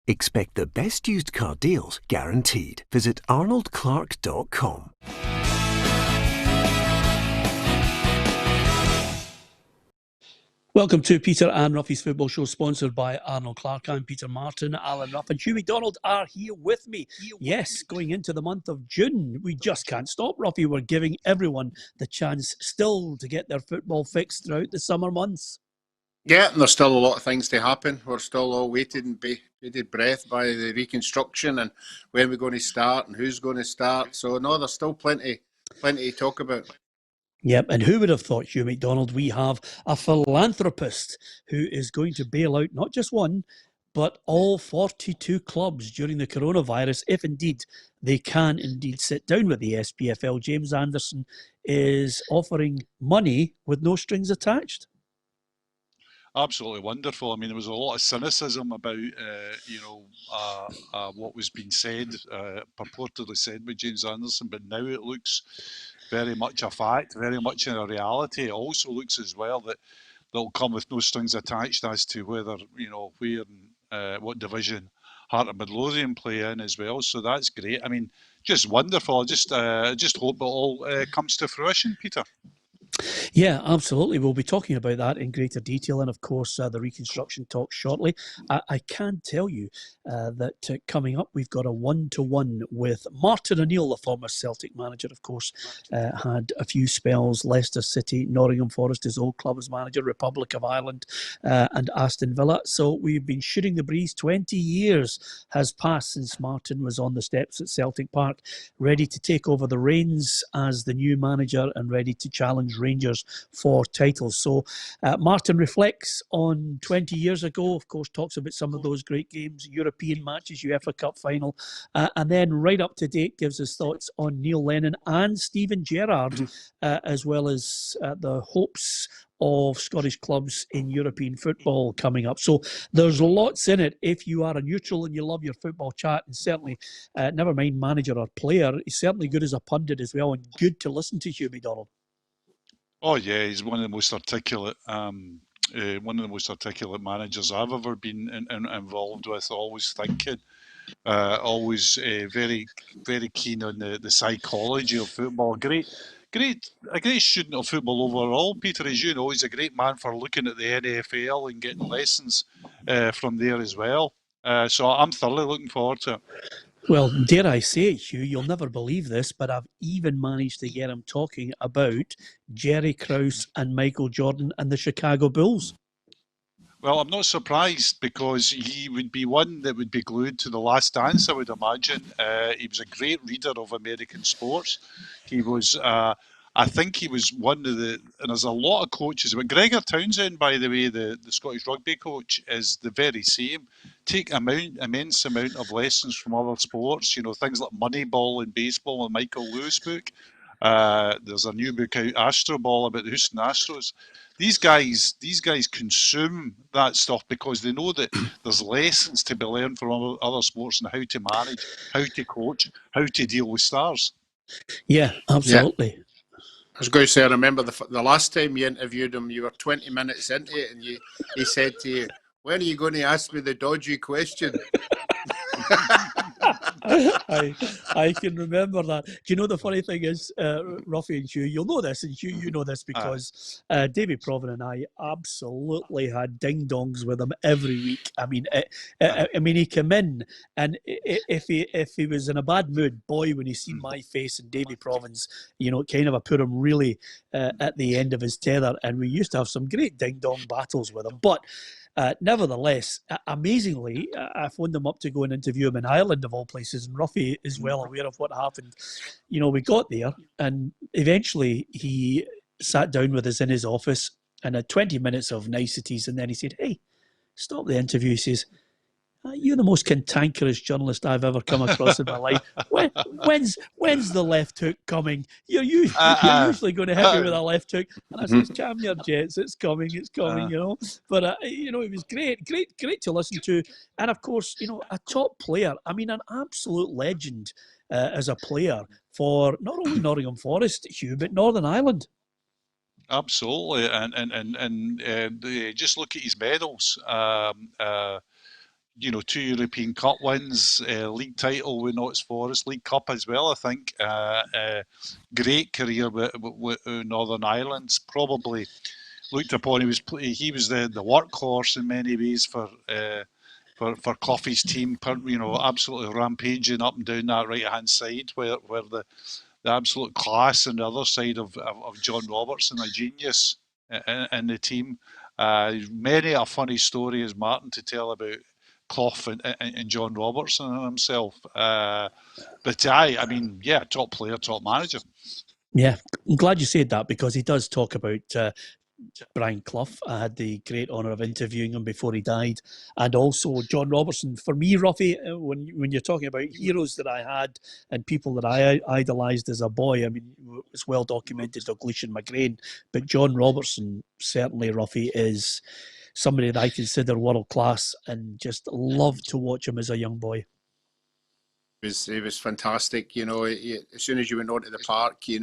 Expect the best used car deals guaranteed. Visit arnoldclark.com. Welcome to Peter and Roughie's Football Show, sponsored by Arnold Clark. I'm Peter Martin. Alan Ruff and Hugh McDonald are here with me. Yes, going into the month of June, we just can't stop, Roughie. We're giving everyone the chance still to get their football fixed throughout the summer months. Yeah, and there's still a lot of things to happen. We're still all waiting bated breath by the reconstruction and when we're going to start and who's going to start. So, no, there's still plenty to talk about. Yep, and who would have thought, Hugh McDonald, we have a philanthropist who is going to bail out not just one, but all 42 clubs during the coronavirus, if indeed they can indeed sit down with the SPFL. James Anderson is offering money with no strings attached. Absolutely wonderful. I mean, there was a lot of cynicism about, what was being said, purportedly said by James Anderson, but now it looks very much a fact, very much in a reality. It also looks as well that they'll come with no strings attached as to whether, where and what division Heart of Midlothian play in as well. So that's great. I mean, just wonderful. I just hope it all comes to fruition, Peter. Yeah, absolutely. We'll be talking about that in greater detail and, of course, the reconstruction talk shortly. I can tell you that coming up, we've got a one-to-one with Martin O'Neill, the former Celtic manager, of course, had a few spells, Leicester City, Nottingham Forest, his old club as manager, Republic of Ireland and Aston Villa. So we've been shooting the breeze. 20 years has passed since Martin was on the steps at Celtic Park, ready to take over the reins as the new manager and ready to challenge Rangers for titles. So Martin reflects on 20 years ago, of course, talks about some of those great games, European matches, UEFA Cup final, and then right up to date gives his thoughts on Neil Lennon and Steven Gerrard, as well as the hopes of Scottish clubs in European football coming up. So there's lots in it. If you are a neutral and you love your football chat, and certainly, never mind manager or player, he's certainly good as a pundit as well, and good to listen to, Hugh McDonald. Oh yeah, he's one of the most articulate, managers I've ever been involved with. Always thinking, always very, very keen on the psychology of football. A great student of football overall. Peter, as you know, he's a great man for looking at the NFL and getting lessons from there as well. So I'm thoroughly looking forward to it. Well, dare I say it, Hugh, you'll never believe this, but I've even managed to get him talking about Jerry Krause and Michael Jordan and the Chicago Bulls. Well, I'm not surprised because he would be one that would be glued to The Last Dance, I would imagine. He was a great reader of American sports. He was, I think he was one of the, and there's a lot of coaches, but Gregor Townsend, by the way, the Scottish rugby coach, is the very same. Take immense amount of lessons from other sports, things like Moneyball in baseball and Michael Lewis' book. There's a new book out, Astro Ball, about the Houston Astros. These guys consume that stuff because they know that there's lessons to be learned from other sports and how to manage, how to coach, how to deal with stars. Yeah, absolutely. Yeah. I was going to say, I remember the last time you interviewed him, you were 20 minutes into it and he said to you, "When are you going to ask me the dodgy question?" I can remember that. Do you know the funny thing is, Roughie and Hugh, you'll know this, and Hugh, you know this because Davy Provan and I absolutely had ding-dongs with him every week. I mean, he came in, and if he was in a bad mood, boy, when he seen my face and Davy Provan's, kind of put him really at the end of his tether, and we used to have some great ding-dong battles with him. But nevertheless, amazingly, I phoned him up to go and interview him in Ireland, of all places, and Roughie is well aware of what happened. We got there, and eventually he sat down with us in his office and had 20 minutes of niceties, and then he said, "Hey, stop the interview." He says, "You're the most cantankerous journalist I've ever come across in my life. When's the left hook coming? You're usually going to hit me with a left hook." And I says, "Calm your jets, it's coming, But, it was great to listen to. And, of course, a top player, an absolute legend as a player for not only Nottingham Forest, Hugh, but Northern Ireland. Absolutely. And just look at his medals. 2 European Cup wins, league title with Notts Forest, League Cup as well, I think. Great career with Northern Ireland. Probably looked upon, he was the workhorse in many ways for Cloughie's team, absolutely rampaging up and down that right-hand side, where the absolute class on the other side of John Robertson, a genius in the team. Many a funny story as Martin to tell about Clough and John Robertson himself. But top player, top manager. Yeah, I'm glad you said that because he does talk about Brian Clough. I had the great honour of interviewing him before he died, and also John Robertson. For me, Roughie, when you're talking about heroes that I had and people that I idolised as a boy, I mean, it's well documented, Dalgleish and McGrain, but John Robertson, certainly, Roughie, is somebody that I consider world class and just loved to watch him as a young boy. He was fantastic, as soon as you went onto the park, he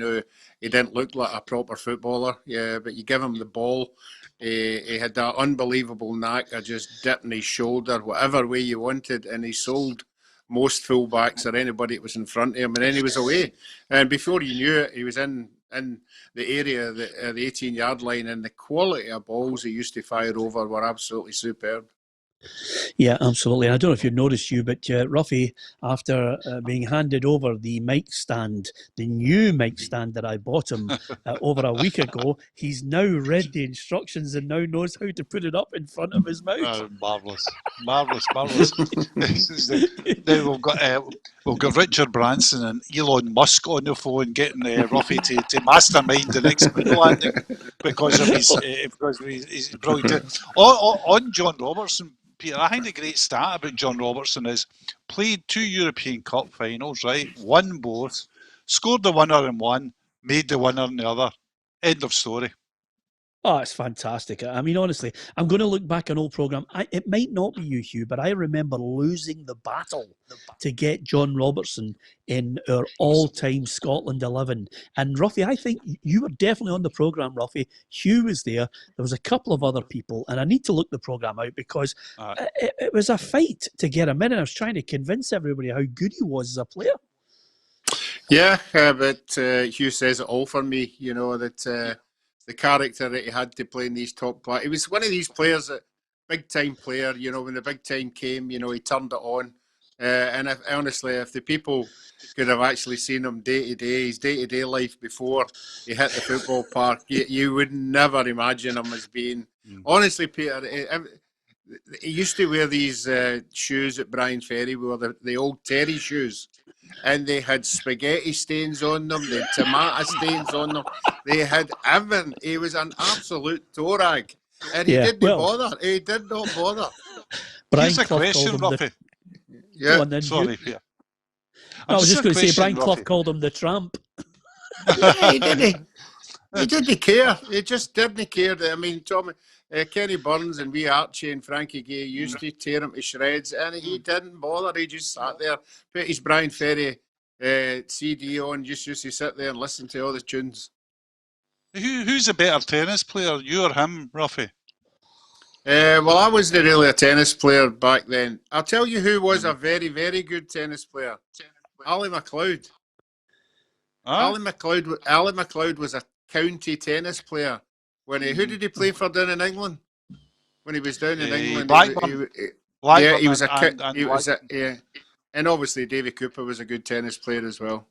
didn't look like a proper footballer, but you give him the ball, he had that unbelievable knack of just dipping his shoulder, whatever way you wanted, and he sold most fullbacks or anybody that was in front of him, and then he was away. And before you knew it, he was in the area, the 18-yard line, and the quality of balls he used to fire over were absolutely superb. Yeah, absolutely. And I don't know if you've noticed, but Roughie, after being handed over the mic stand, the new mic stand that I bought him over a week ago, he's now read the instructions and now knows how to put it up in front of his mouth. Marvellous. Now we've got Richard Branson and Elon Musk on the phone getting Roughie to mastermind the next moon landing because of his brilliant. On John Robertson, Peter, I think the great stat about John Robertson is played 2 European Cup finals, right? Won both, scored the winner in one, made the winner in the other. End of story. Oh, it's fantastic. I mean, honestly, I'm going to look back on old programme. It might not be you, Hugh, but I remember losing the battle to get John Robertson in our all-time Scotland 11. And Roughie, I think you were definitely on the programme, Roughie. Hugh was there. There was a couple of other people, and I need to look the programme out because it was a fight to get him in, and I was trying to convince everybody how good he was as a player. Yeah, but Hugh says it all for me, that... the character that he had to play in these top players. He was one of these players, that big-time player, when the big time came, he turned it on. And honestly, if the people could have actually seen him day-to-day, his day-to-day life before he hit the football park, you would never imagine him as being... Honestly, Peter, he used to wear these shoes that Brian Ferry wore, the old Terry shoes. And they had spaghetti stains on them, they had tomato stains on them, they had everything. He was an absolute toe rag. And he didn't bother. He did not bother. Here's a question, Roughie. Sorry, Peter. I was just going to say, Brian Clough called him the tramp. Yeah, he didn't. He didn't care. He just didn't care. I mean, Tommy, Kenny Burns and wee Archie and Frankie Gay used to tear him to shreds, and he didn't bother. He just sat there, put his Brian Ferry CD on, just used to sit there and listen to all the tunes. Who's a better tennis player, you or him, Roughie? Well, I wasn't really a tennis player back then. I'll tell you who was a very, very good tennis player. Ali MacLeod. Ali MacLeod was a county tennis player. Who did he play for down in England? When he was down in England, Blackburn. He was and obviously Davy Cooper was a good tennis player as well.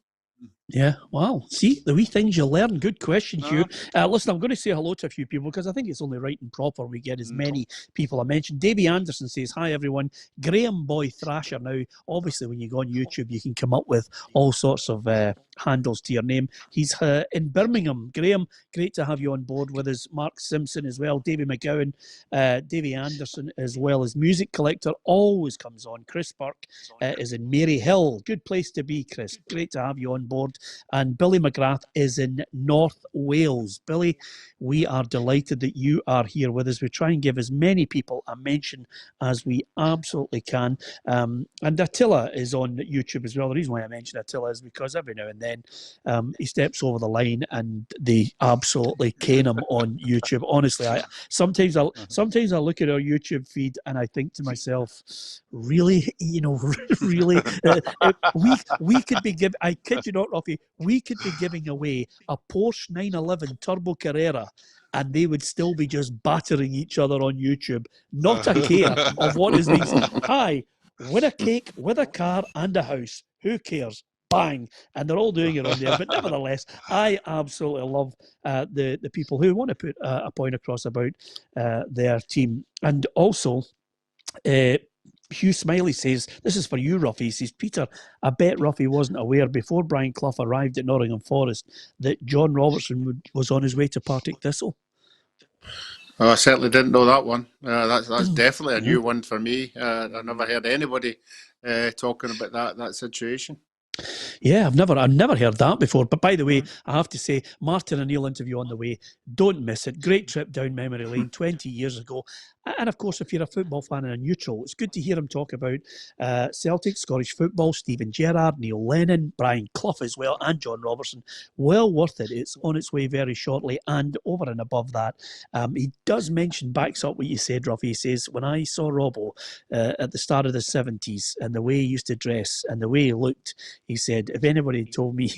Yeah, wow. See, the wee things you learn. Good question, Hugh. Listen, I'm going to say hello to a few people because I think it's only right and proper we get as many people I mentioned. Davy Anderson says, hi, everyone. Graham Boy Thrasher. Now, obviously, when you go on YouTube, you can come up with all sorts of handles to your name. He's in Birmingham. Graham, great to have you on board with us. Mark Simpson as well. Davy McGowan, Davy Anderson, as well as Music Collector, always comes on. Chris Burke is in Maryhill. Good place to be, Chris. Great to have you on board. involved. And Billy McGrath is in North Wales. Billy, we are delighted that you are here with us. We try and give as many people a mention as we absolutely can. And Attila is on YouTube as well. The reason why I mention Attila is because every now and then he steps over the line and they absolutely cane him on YouTube. Honestly, sometimes I look at our YouTube feed and I think to myself, really, really, we could be giving. I kid you not, Roughie, we could be giving away a Porsche 911 Turbo Carrera, and they would still be just battering each other on YouTube, not a care of what is being said. Hi, win a cake with a car and a house. Who cares? Bang, and they're all doing it on there. But nevertheless, I absolutely love the people who want to put a point across about their team. And also, Hugh Smiley says, this is for you, Roughie. He says, Peter, I bet Roughie wasn't aware before Brian Clough arrived at Nottingham Forest that John Robertson was on his way to Partick Thistle. Oh, I certainly didn't know that one. That's definitely a new one for me. I never heard anybody talking about that situation. Yeah, I've never heard that before. But by the way, I have to say, Martin O'Neill interview on the way. Don't miss it. Great trip down memory lane 20 years ago. And of course, if you're a football fan and a neutral, it's good to hear him talk about Celtic, Scottish football, Stephen Gerrard, Neil Lennon, Brian Clough as well, and John Robertson. Well worth it. It's on its way very shortly. And over and above that, he does mention, backs up what you said, Ruff. He says, when I saw Robbo at the start of the 70s and the way he used to dress and the way he looked, he said, if anybody had told me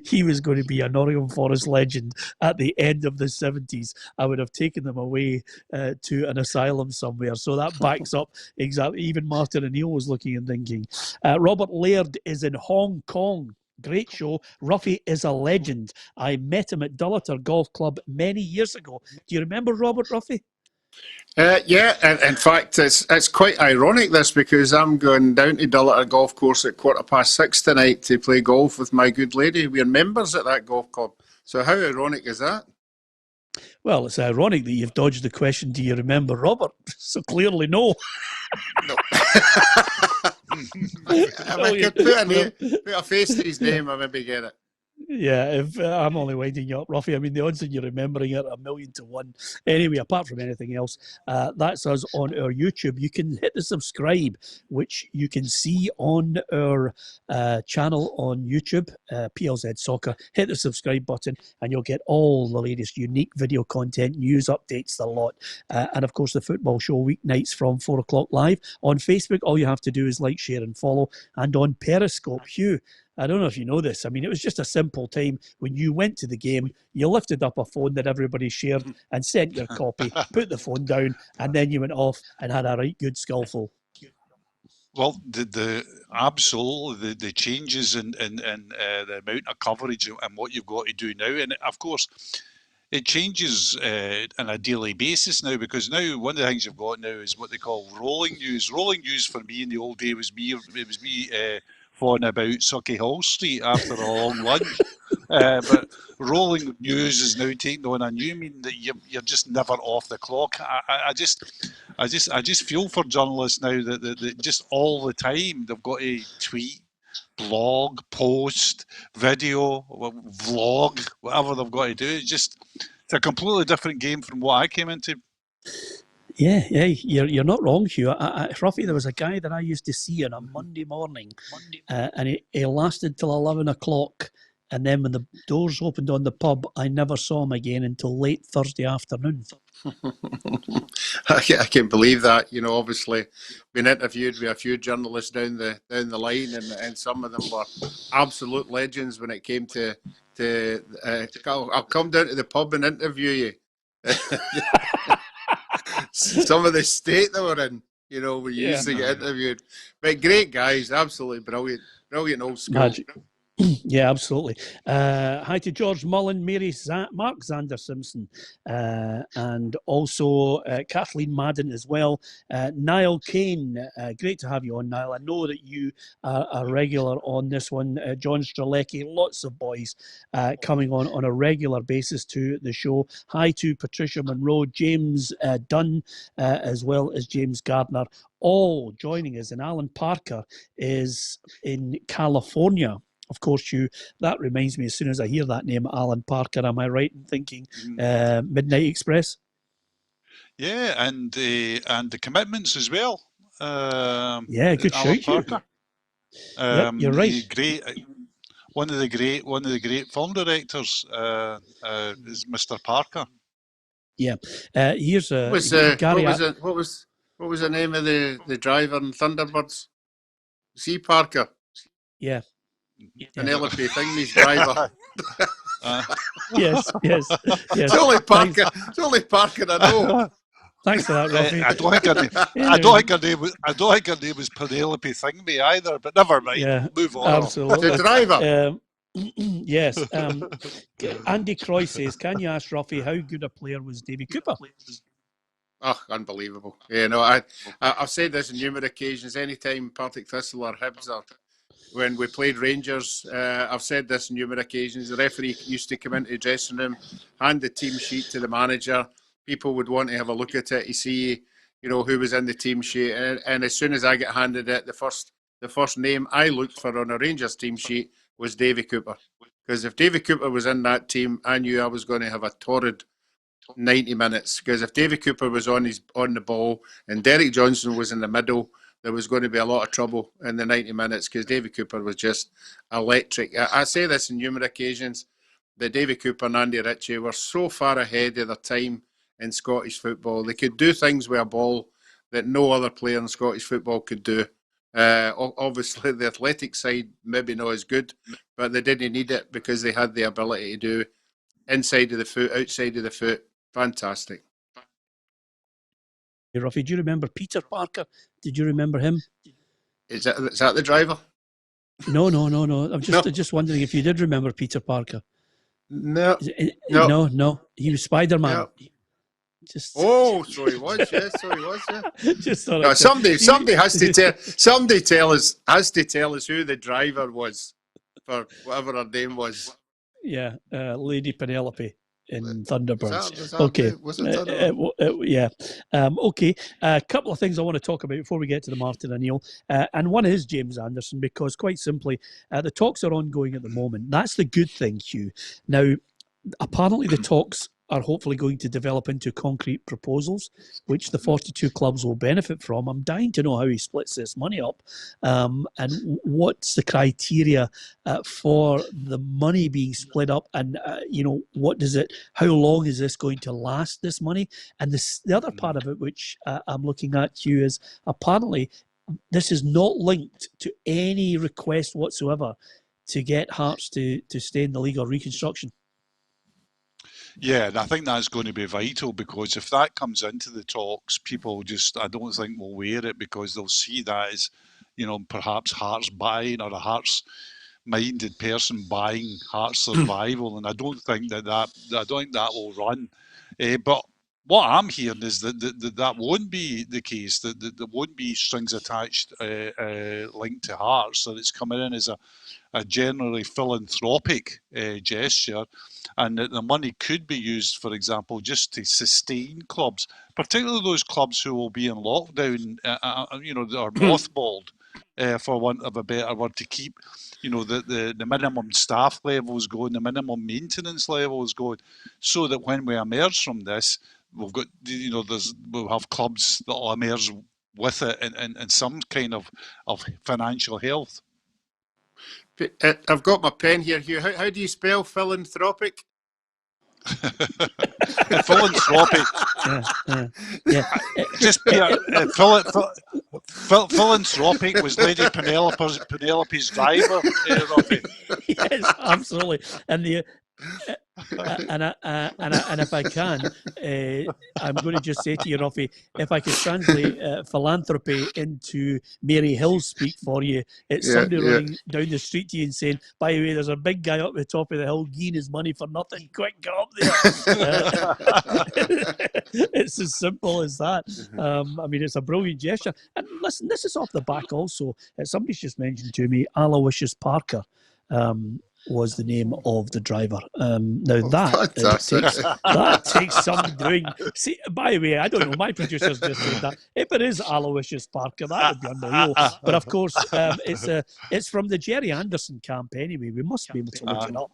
he was going to be a Nottingham Forest legend at the end of the 70s, I would have taken them away to an asylum somewhere. So that backs up exactly. Even Martin O'Neill was looking and thinking. Robert Laird is in Hong Kong. Great show. Roughie is a legend. I met him at Dullator Golf Club many years ago. Do you remember Robert, Roughie? Yeah, and in fact, it's quite ironic this, because I'm going down to Dullator Golf Course at 6:15 tonight to play golf with my good lady. We're members at that golf club. So how ironic is that? Well, it's ironic that you've dodged the question, do you remember Robert? So clearly no. No. If I could put a face to his name, I maybe get it. Yeah, if I'm only winding you up, Roughie. I mean, the odds of you remembering it are 1,000,000 to 1. Anyway, apart from anything else, that's us on our YouTube. You can hit the subscribe, which you can see on our channel on YouTube, PLZ Soccer. Hit the subscribe button and you'll get all the latest unique video content, news updates, the lot. And of course, the Football Show weeknights from 4 o'clock live. On Facebook, all you have to do is like, share and follow. And on Periscope, Hugh, I don't know if you know this. I mean, it was just a simple time when you went to the game, you lifted up a phone that everybody shared and sent your copy, put the phone down, and then you went off and had a right good skullful. Well, absolutely the changes in the amount of coverage and what you've got to do now, and of course, it changes on a daily basis now, because now one of the things you've got now is what they call rolling news. Rolling news for me in the old day was me fawning about Sucky Hall Street after a long lunch. But rolling news is now taking on a new meaning that you're just never off the clock. I just feel for journalists now that just all the time they've got to tweet, blog, post, video, vlog, whatever they've got to do. It's a completely different game from what I came into. Yeah, you're not wrong, Hugh. Roughie, there was a guy that I used to see on a Monday morning, and he lasted till 11 o'clock. And then when the doors opened on the pub, I never saw him again until late Thursday afternoon. I can't believe that. You know, obviously, been interviewed with a few journalists down the line, and some of them were absolute legends when it came to I'll come down to the pub and interview you. Some of the state they were in, you know, we used to get interviewed. But great guys, absolutely brilliant old school. Magic. Yeah, absolutely. Hi to George Mullen, Mark Xander Simpson, and also Kathleen Madden as well. Niall Kane, great to have you on, Niall. I know that you are a regular on this one. John Strzelecki, lots of boys coming on a regular basis to the show. Hi to Patricia Monroe, James Dunn, as well as James Gardner, all joining us. And Alan Parker is in California. of course, that reminds me, as soon as I hear that name, Alan Parker, am I right in thinking Midnight Express? Yeah, and the commitments as well. Yeah, good Alan shout, Hugh. Parker. Yep, you're right. Great. One of the great film directors is Mr. Parker. Yeah. Here's What was Gary. what was the name of the driver in Thunderbirds? C. Parker. Yeah. Penelope Thingy's driver. Yes. It's only Parker. It's only Parker I know. Thanks for that, Roughie. I don't think her name was Penelope Thingy either. But never mind. Yeah, Move on. absolutely. The driver. Yes. Andy Croy says, can you ask Roughie how good a player was Davy Cooper? Oh, unbelievable. Yeah, no, I've said this on numerous occasions. Anytime Partick Thistle or Hibs or when we played Rangers, I've said this on numerous occasions. The referee used to come into the dressing room, hand the team sheet to the manager. People would want to have a look at it to see, who was in the team sheet. And as soon as I get handed it, the first name I looked for on a Rangers team sheet was Davy Cooper. Because if Davy Cooper was in that team, I knew I was going to have a torrid 90 minutes. Because if Davy Cooper was on the ball and Derek Johnson was in the middle, there was going to be a lot of trouble in the 90 minutes because Davy Cooper was just electric. I say this on numerous occasions, that Davy Cooper and Andy Ritchie were so far ahead of their time in Scottish football. They could do things with a ball that no other player in Scottish football could do. Obviously, the athletic side maybe not as good, but they didn't need it because they had the ability to do inside of the foot, outside of the foot. Fantastic. Hey, Roughie, do you remember Peter Parker? Did you remember him? Is that the driver? No. I'm just wondering if you did remember Peter Parker. No. He was Spider-Man. No. So he was. Yes, so he was. Yeah. Just thought no, somebody has to tell. Somebody has to tell us who the driver was for whatever her name was. Yeah, Lady Penelope in Thunderbirds. Was that okay. Was it Thunderbirds? Yeah. Okay. A couple of things I want to talk about before we get to the Martin O'Neill. And one is James Anderson, because quite simply, the talks are ongoing at the moment. That's the good thing, Hugh. Now, apparently the talks are hopefully going to develop into concrete proposals, which the 42 clubs will benefit from. I'm dying to know how he splits this money up, and what's the criteria for the money being split up, and how long is this going to last, this money? And the other part of it, which I'm looking at, you, is apparently this is not linked to any request whatsoever to get Hearts to stay in the league or reconstruction. Yeah, and I think that's going to be vital, because if that comes into the talks, people I don't think will wear it, because they'll see that as, perhaps Hearts buying, or a Hearts-minded person buying Hearts survival, and I don't think that will run. But what I'm hearing is that won't be the case. That there won't be strings attached linked to Hearts. So it's coming in as a generally philanthropic gesture, and that the money could be used, for example, just to sustain clubs, particularly those clubs who will be in lockdown, or mothballed, for want of a better word, to keep, the minimum staff levels going, the minimum maintenance levels going, so that when we emerge from this, we've got, we'll have clubs that will emerge with it in some kind of financial health. I've got my pen here, Hugh. How do you spell philanthropic? Philanthropic. Yeah. Just philanthropic was Lady Penelope's driver. Yes, absolutely. And and if I can, I'm going to just say to you, Roughie, if I could translate philanthropy into Mary Hill speak for you, it's somebody running down the street to you and saying, by the way, there's a big guy up the top of the hill giving his money for nothing. Quick, get up there. It's as simple as that. It's a brilliant gesture. And listen, this is off the back also. Somebody's just mentioned to me, Aloysius Parker. was the name of the driver. Now Fantastic. that takes some doing. See, by the way, I don't know. My producer's just said that if it is Aloysius Parker, that would be unbelievable. But of course, it's from the Jerry Anderson camp anyway. We must be able to look it up.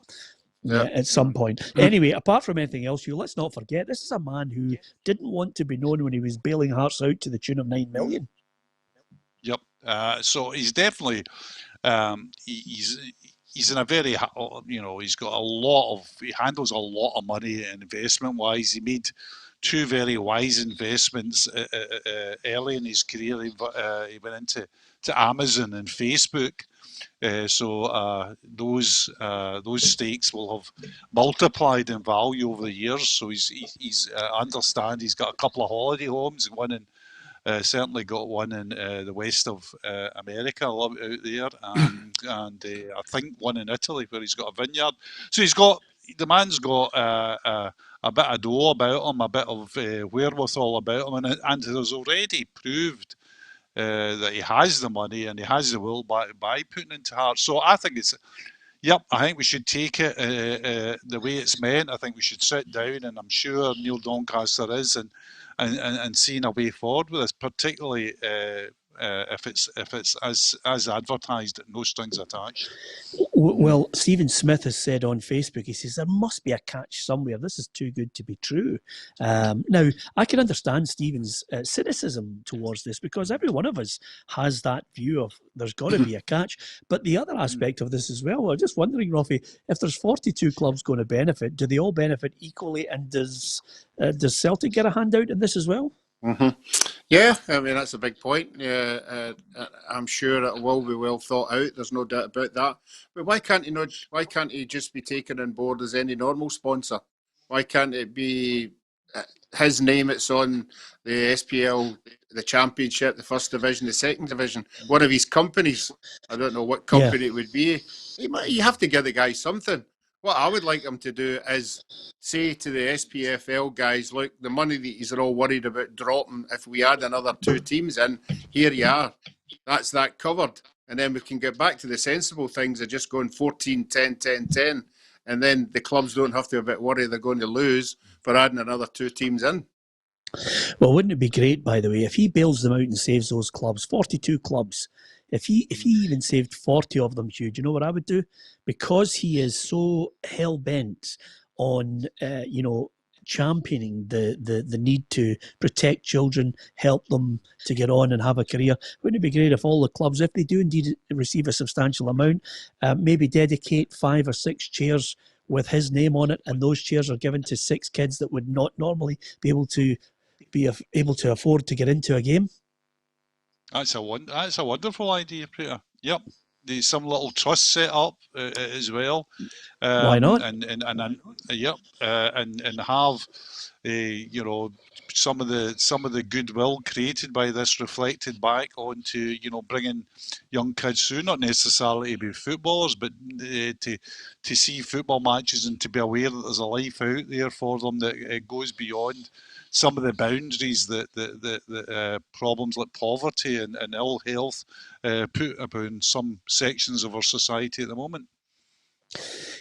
Yeah, at some point. Anyway, apart from anything else, let's not forget this is a man who didn't want to be known when he was bailing Hearts out to the tune of $9 million. Yep. So he's definitely he's in a very, he's got he handles a lot of money investment wise. He made two very wise investments early in his career. He went into Amazon and Facebook. So those stakes will have multiplied in value over the years. So he's understand he's got a couple of holiday homes, one in certainly got one in the west of America, I love it out there, and I think one in Italy where he's got a vineyard. So the man's got a bit of dough about him, a bit of wherewithal about him, and has already proved that he has the money and he has the will by putting into Hearts. So I think I think we should take it the way it's meant. I think we should sit down, and I'm sure Neil Doncaster is, and seeing a way forward with this, particularly if it's as advertised, no strings attached. Well, Stephen Smith has said on Facebook, he says, there must be a catch somewhere. This is too good to be true. Now, I can understand Stephen's cynicism towards this, because every one of us has that view of there's got to be a catch. But the other aspect of this as well, I'm just wondering, Roughie, if there's 42 clubs going to benefit, do they all benefit equally? And does Celtic get a handout in this as well? Mm-hmm. Yeah, I mean, that's a big point. I'm sure it will be well thought out. There's no doubt about that. But why can't he just be taken on board as any normal sponsor? Why can't it be his name? It's on the SPL, the Championship, the First Division, the Second Division. One of his companies. I don't know what company it would be. You have to give the guy something. What I would like him to do is say to the SPFL guys, look, the money that you're all worried about dropping, if we add another 2 teams in, here you are. That's that covered. And then we can get back to the sensible things of just going 14, 10, 10, 10. And then the clubs don't have to be a bit worried they're going to lose for adding another 2 teams in. Well, wouldn't it be great, by the way, if he bails them out and saves those clubs, 42 clubs, if he even saved 40 of them, Hugh, do you know what I would do? Because he is so hell-bent on, championing the need to protect children, help them to get on and have a career. Wouldn't it be great if all the clubs, if they do indeed receive a substantial amount, maybe dedicate 5 or 6 chairs with his name on it, and those chairs are given to 6 kids that would not normally be able to afford to get into a game? That's a wonderful idea, Peter. Yep. There's some little trust set up as well. Why not? And have some of the goodwill created by this reflected back onto bringing young kids through, not necessarily to be footballers, but to see football matches and to be aware that there's a life out there for them that it goes beyond some of the boundaries that problems like poverty and ill health put upon some sections of our society at the moment.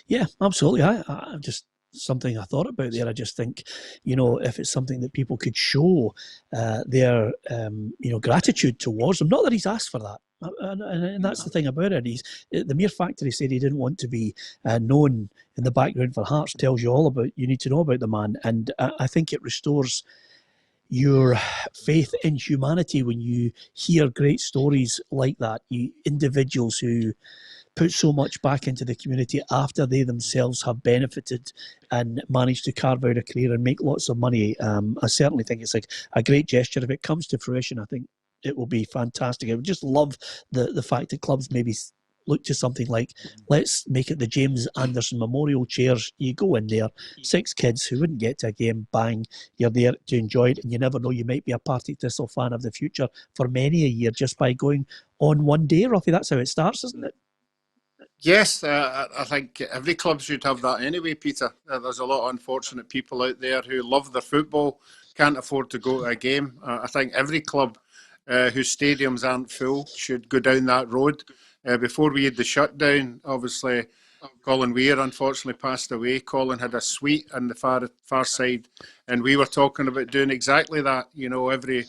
Yeah, absolutely. I just something I thought about there. I just think, if it's something that people could show their gratitude towards him, not that he's asked for that. And that's the thing about it. The mere fact that he said he didn't want to be known in the background for Hearts tells you all about, you need to know about the man. And I think it restores your faith in humanity when you hear great stories like that. Individuals who put so much back into the community after they themselves have benefited and managed to carve out a career and make lots of money. I certainly think it's like a great gesture. If it comes to fruition, I think it will be fantastic. I would just love the fact that clubs maybe look to something like, let's make it the James Anderson Memorial Chairs. You go in there, 6 kids who wouldn't get to a game, bang, you're there to enjoy it, and you never know, you might be a Partick Thistle fan of the future for many a year just by going on one day, Roughie. That's how it starts, isn't it? Yes, I think every club should have that anyway, Peter. There's a lot of unfortunate people out there who love their football, can't afford to go to a game. I think every club whose stadiums aren't full should go down that road. Before we had the shutdown, obviously, Colin Weir unfortunately passed away. Colin had a suite on the far side, and we were talking about doing exactly that. You know, every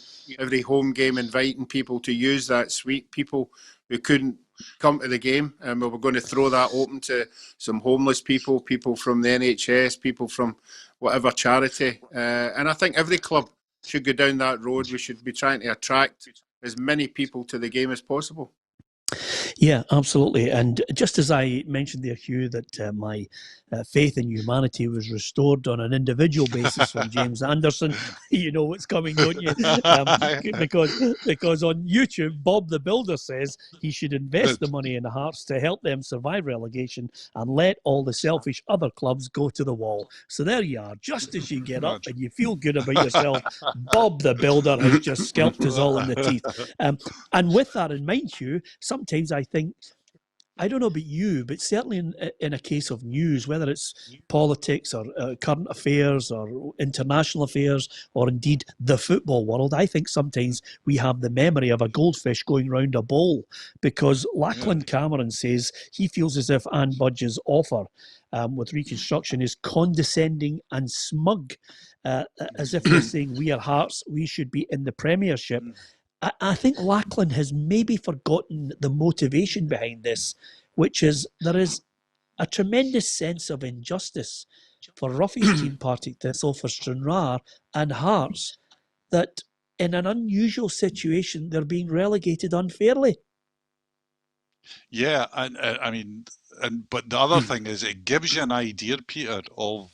home game, inviting people to use that suite. People who couldn't come to the game, and we were going to throw that open to some homeless people, people from the NHS, people from whatever charity. And I think every club should go down that road. We should be trying to attract as many people to the game as possible. Yeah, absolutely. And just as I mentioned there, Hugh, that my faith in humanity was restored on an individual basis from James Anderson, you know what's coming, don't you? Because on YouTube, Bob the Builder says he should invest the money in Hearts to help them survive relegation and let all the selfish other clubs go to the wall. So there you are. Just as you get up and you feel good about yourself, Bob the Builder has just scalped us all in the teeth. And with that in mind, Hugh, sometimes I think, I don't know about you, but certainly in a case of news, whether it's politics or current affairs or international affairs or indeed the football world, I think sometimes we have the memory of a goldfish going round a bowl, because Lachlan Cameron says he feels as if Anne Budge's offer with reconstruction is condescending and smug, as if they're saying, we are Hearts, we should be in the Premiership. I think Lachlan has maybe forgotten the motivation behind this, which is there is a tremendous sense of injustice for Roughie's team, Partick Thistle, for Stranraer and Hearts, that in an unusual situation they're being relegated unfairly. Yeah, and I mean, but the other thing is, it gives you an idea, Peter, of,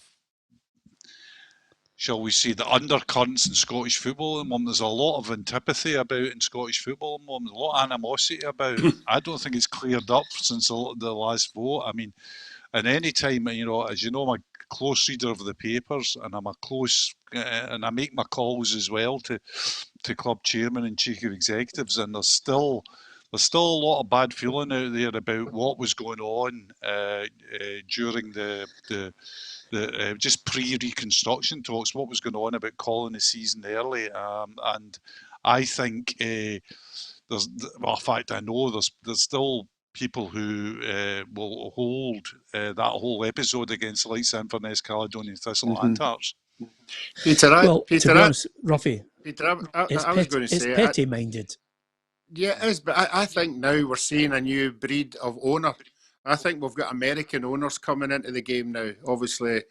shall we say, the undercurrents in Scottish football at the moment. There's a lot of antipathy about in Scottish football at the moment, a lot of animosity about. I don't think it's cleared up since the last vote. I mean, and any time, you know, as you know, I'm a close reader of the papers, and I'm a close, and I make my calls as well to club chairman and chief executives, and there's still a lot of bad feeling out there about what was going on during the just pre-reconstruction talks, what was going on about calling the season early, and I think there's, well, in fact, I know there's still people who will hold that whole episode against the likes of Inverness, Caledonian Thistle and Hearts. Peter, to be honest, Roughie, Peter, I was going to say, it's petty-minded. Yeah, it is, but I think now we're seeing a new breed of owner. I think we've got American owners coming into the game now. Obviously,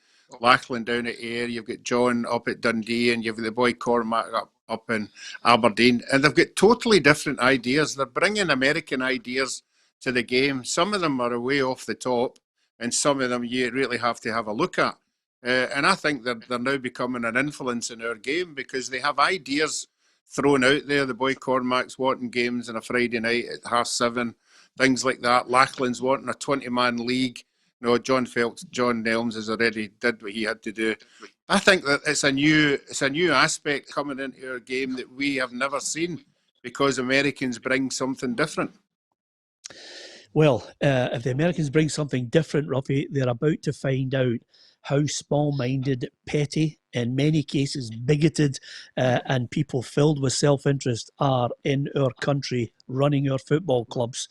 Lachlan down at Ayr, you've got John up at Dundee, and you've got the boy Cormac up in Aberdeen. And they've got totally different ideas. They're bringing American ideas to the game. Some of them are way off the top, and some of them you really have to have a look at. And I think they're now becoming an influence in our game because they have ideas thrown out there. The boy Cormac's wanting games on a Friday night at 7:30, things like that. Lachlan's wanting a 20-man league. No, John Nelms has already did what he had to do. I think that it's a new aspect coming into our game that we have never seen because Americans bring something different. Well, if the Americans bring something different, Roughie, they're about to find out how small-minded, petty, in many cases bigoted, and people filled with self-interest are in our country running our football clubs.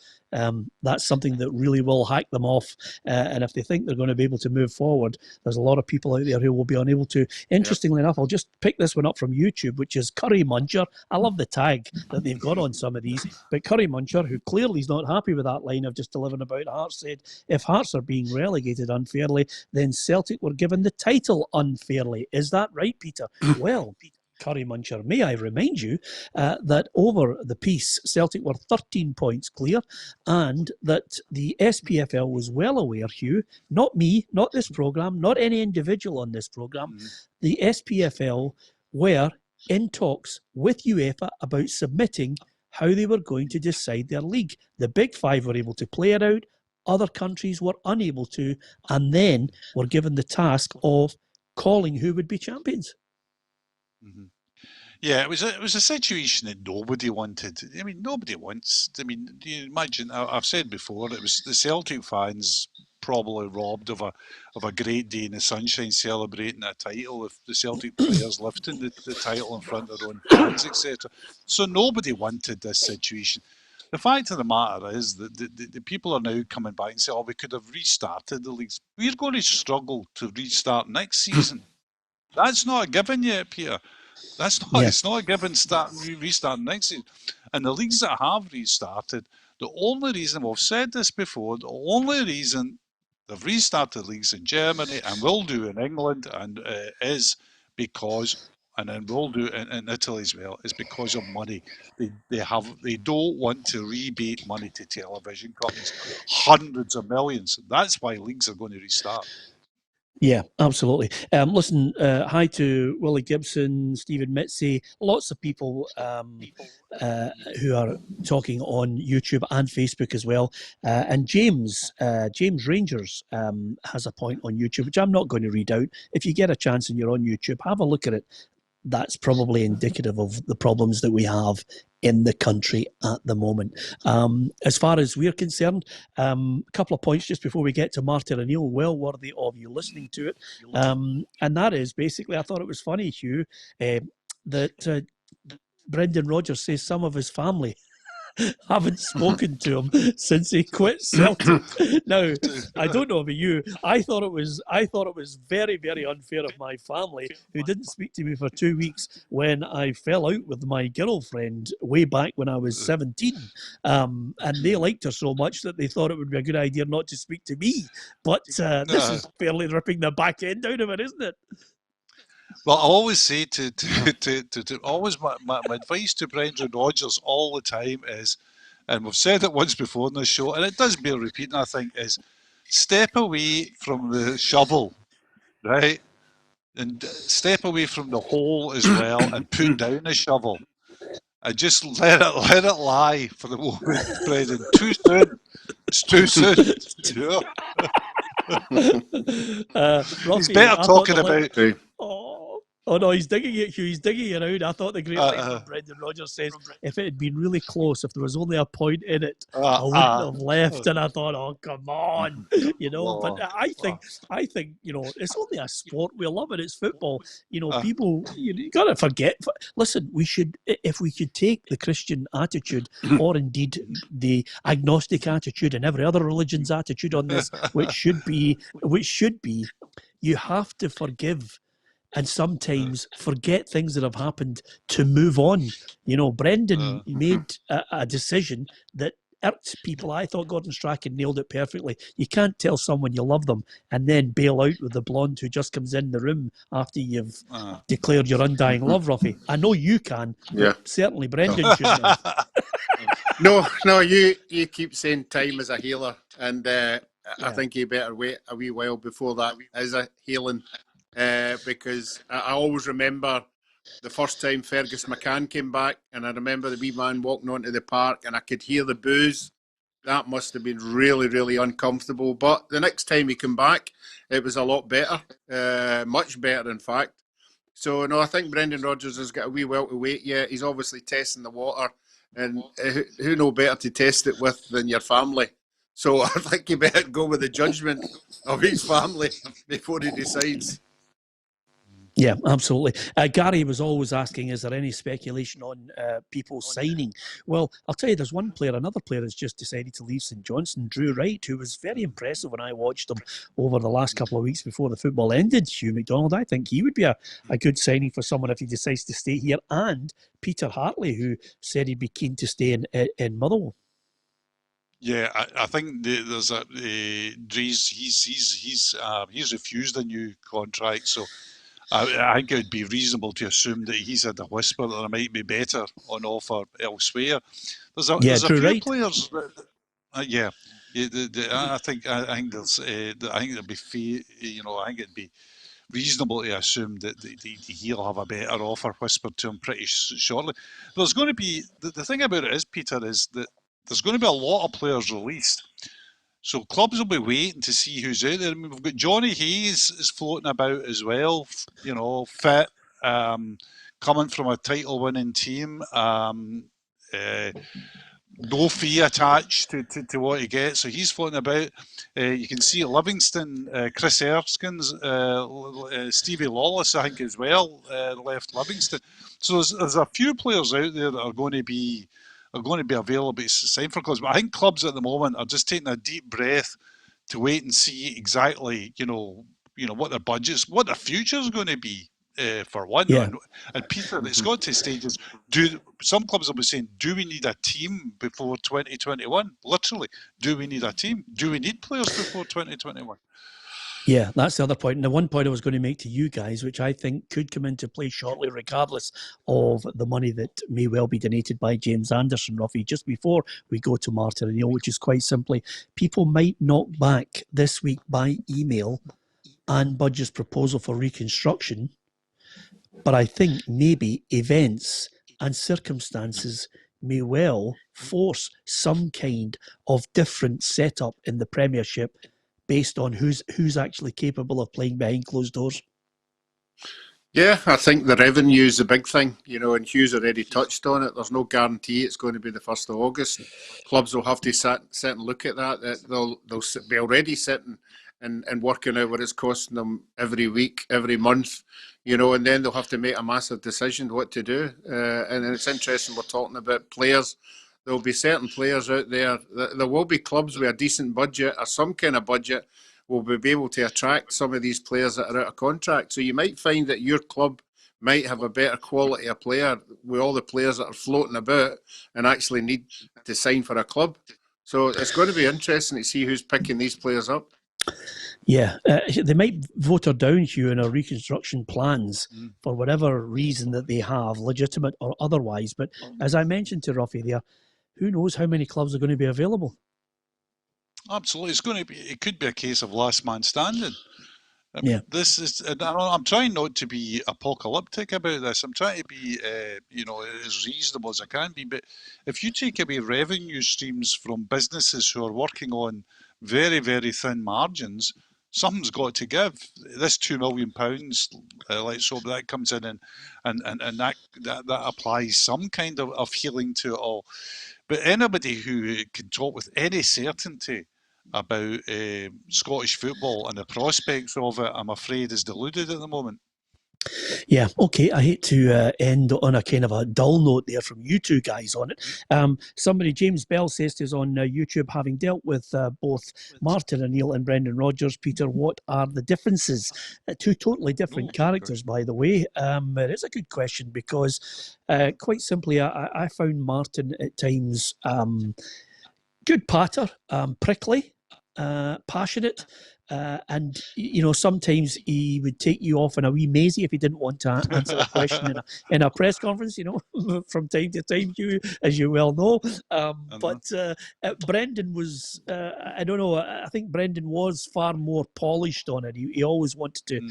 That's something that really will hack them off. And if they think they're going to be able to move forward, there's a lot of people out there who will be unable to. Interestingly enough, I'll just pick this one up from YouTube, which is Curry Muncher. I love the tag that they've got on some of these. But Curry Muncher, who clearly is not happy with that line I've just delivered about Hearts, said, if Hearts are being relegated unfairly, then Celtic were given the title unfairly. Is that right, Peter? Well, Curry Muncher, may I remind you that over the piece, Celtic were 13 points clear, and that the SPFL was well aware, Hugh, not me, not this programme, not any individual on this programme, the SPFL were in talks with UEFA about submitting how they were going to decide their league. The Big Five were able to play it out, other countries were unable to, and then were given the task of calling who would be champions. Yeah, it was a situation that nobody wanted. I mean, nobody wants. I mean, do you imagine? I've said before, it was the Celtic fans probably robbed of a great day in the sunshine celebrating a title if the Celtic players lifted the title in front of their own fans, etc. So nobody wanted this situation. The fact of the matter is that the people are now coming back and say, "Oh, we could have restarted the leagues." We're going to struggle to restart next season. That's not a given yet, Peter. That's not. It's not a given restart next season. And the leagues that have restarted, the only reason, we've said this before, the only reason they've restarted leagues in Germany and will do in England and is because, and then will do in Italy as well, is because of money. They don't want to rebate money to television companies, hundreds of millions. That's why leagues are going to restart. Yeah, absolutely. Listen, hi to Willie Gibson, Stephen Mitzi, lots of people who are talking on YouTube and Facebook as well. And James Rangers has a point on YouTube, which I'm not going to read out. If you get a chance and you're on YouTube, have a look at it. That's probably indicative of the problems that we have in the country at the moment. As far as we're concerned, a couple of points just before we get to Martin O'Neill, well worthy of you listening to it. And that is basically, I thought it was funny, Hugh, that Brendan Rodgers says some of his family haven't spoken to him since he quit Celtic. Now, I don't know about you. I thought it was very, very unfair of my family, who didn't speak to me for 2 weeks when I fell out with my girlfriend way back when I was 17. And they liked her so much that they thought it would be a good idea not to speak to me. But this is fairly ripping the back end out of it, isn't it? Well, I always say always my advice to Brendan Rodgers all the time is, and we've said it once before on the show, and it does bear repeating, I think, is step away from the shovel, right? And step away from the hole as well and put down the shovel. And just let it lie for the moment, Brendan. Too soon. It's too soon. He's better talking about... Oh no, he's digging it, Hugh. He's digging it out. I thought the great thing when Brendan Rodgers says, if it had been really close, if there was only a point in it, I wouldn't have left. And I thought, oh come on, you know. But I think, you know, it's only a sport. We love it. It's football. You know, people, you got to forget. Listen, we should, if we could take the Christian attitude, or indeed the agnostic attitude, and every other religion's attitude on this, which should be, you have to forgive. And sometimes forget things that have happened to move on. You know, Brendan made a decision that irked people. I thought Gordon Strachan nailed it perfectly. You can't tell someone you love them and then bail out with the blonde who just comes in the room after you've declared your undying love, Roughie. I know you can, but certainly Brendan shouldn't have. No, you keep saying time is a healer, and I think you better wait a wee while before that is a healing. Because I always remember the first time Fergus McCann came back, and I remember the wee man walking onto the park and I could hear the boos. That must have been really, really uncomfortable. But the next time he came back, it was a lot better, much better, in fact. So, no, I think Brendan Rodgers has got a wee while to wait yet. He's obviously testing the water, and who no better to test it with than your family? So I think he better go with the judgment of his family before he decides. Yeah, absolutely. Gary was always asking, is there any speculation on people signing? Well, I'll tell you, there's another player has just decided to leave St Johnstone, Drew Wright, who was very impressive when I watched him over the last couple of weeks before the football ended. Hugh McDonald, I think he would be a good signing for someone if he decides to stay here. And Peter Hartley, who said he'd be keen to stay in Motherwell. Yeah, I think there's a Drees. He's refused a new contract, so I think it would be reasonable to assume that he's had a whisper that there might be better on offer elsewhere. There's a few players. I think it'd be fair. You know, I think it'd be reasonable to assume that he'll have a better offer whispered to him pretty shortly. There's going to be the thing about it is, Peter, is that there's going to be a lot of players released. So clubs will be waiting to see who's out there. I mean, we've got Johnny Hayes is floating about as well, you know, fit, coming from a title-winning team, no fee attached to what he gets, so he's floating about. You can see Livingston, Chris Erskine's, Stevie Lawless, I think, as well, left Livingston. So there's a few players out there that are going to be are going to be available to sign for clubs. But I think clubs at the moment are just taking a deep breath to wait and see exactly, what their budgets, what their future is going to be. For one, Yeah. and Peter, it's got to stages. Some clubs will be saying, do we need a team before 2021? Literally, do we need a team? Do we need players before 2021? Yeah, that's the other point. And the one point I was going to make to you guys, which I think could come into play shortly, regardless of the money that may well be donated by James Anderson, Roughie, just before we go to Martin and Neil, which is quite simply, people might knock back this week by email Anne Budge's proposal for reconstruction. But I think maybe events and circumstances may well force some kind of different setup in the Premiership based on who's actually capable of playing behind closed doors. Yeah, I think the revenue is the big thing, and Hugh's already touched on it. There's no guarantee it's going to be the 1st of August. Clubs will have to sit and look at that. They'll be already sitting and working out what it's costing them every week, every month, and then they'll have to make a massive decision what to do. And it's interesting we're talking about players. There'll be certain players out there. There will be clubs with a decent budget or some kind of budget will be able to attract some of these players that are out of contract. So you might find that your club might have a better quality of player with all the players that are floating about and actually need to sign for a club. So it's going to be interesting to see who's picking these players up. Yeah, they might vote her down, Hugh, in our reconstruction plans for whatever reason that they have, legitimate or otherwise. But as I mentioned to Roughie there, who knows how many clubs are going to be available? Absolutely, it could be a case of last man standing. Yeah, this is. I'm trying not to be apocalyptic about this. I'm trying to be, as reasonable as I can be. But if you take away revenue streams from businesses who are working on very, very thin margins, something's got to give. This £2 million, let's hope that comes in and that applies some kind of healing to it all. But anybody who can talk with any certainty about Scottish football and the prospects of it, I'm afraid, is deluded at the moment. Yeah, okay. I hate to end on a kind of a dull note there from you two guys on it. Somebody, James Bell, says to us on YouTube, having dealt with both Martin O'Neill and Brendan Rodgers, Peter, what are the differences? Two totally different characters, by the way. It is a good question because, quite simply, I found Martin at times good patter, prickly, passionate. And, sometimes he would take you off in a wee mazy if he didn't want to answer a question in a press conference, from time to time, Hugh, as you well know. But Brendan was, I don't know, I think Brendan was far more polished on it. He always wanted to,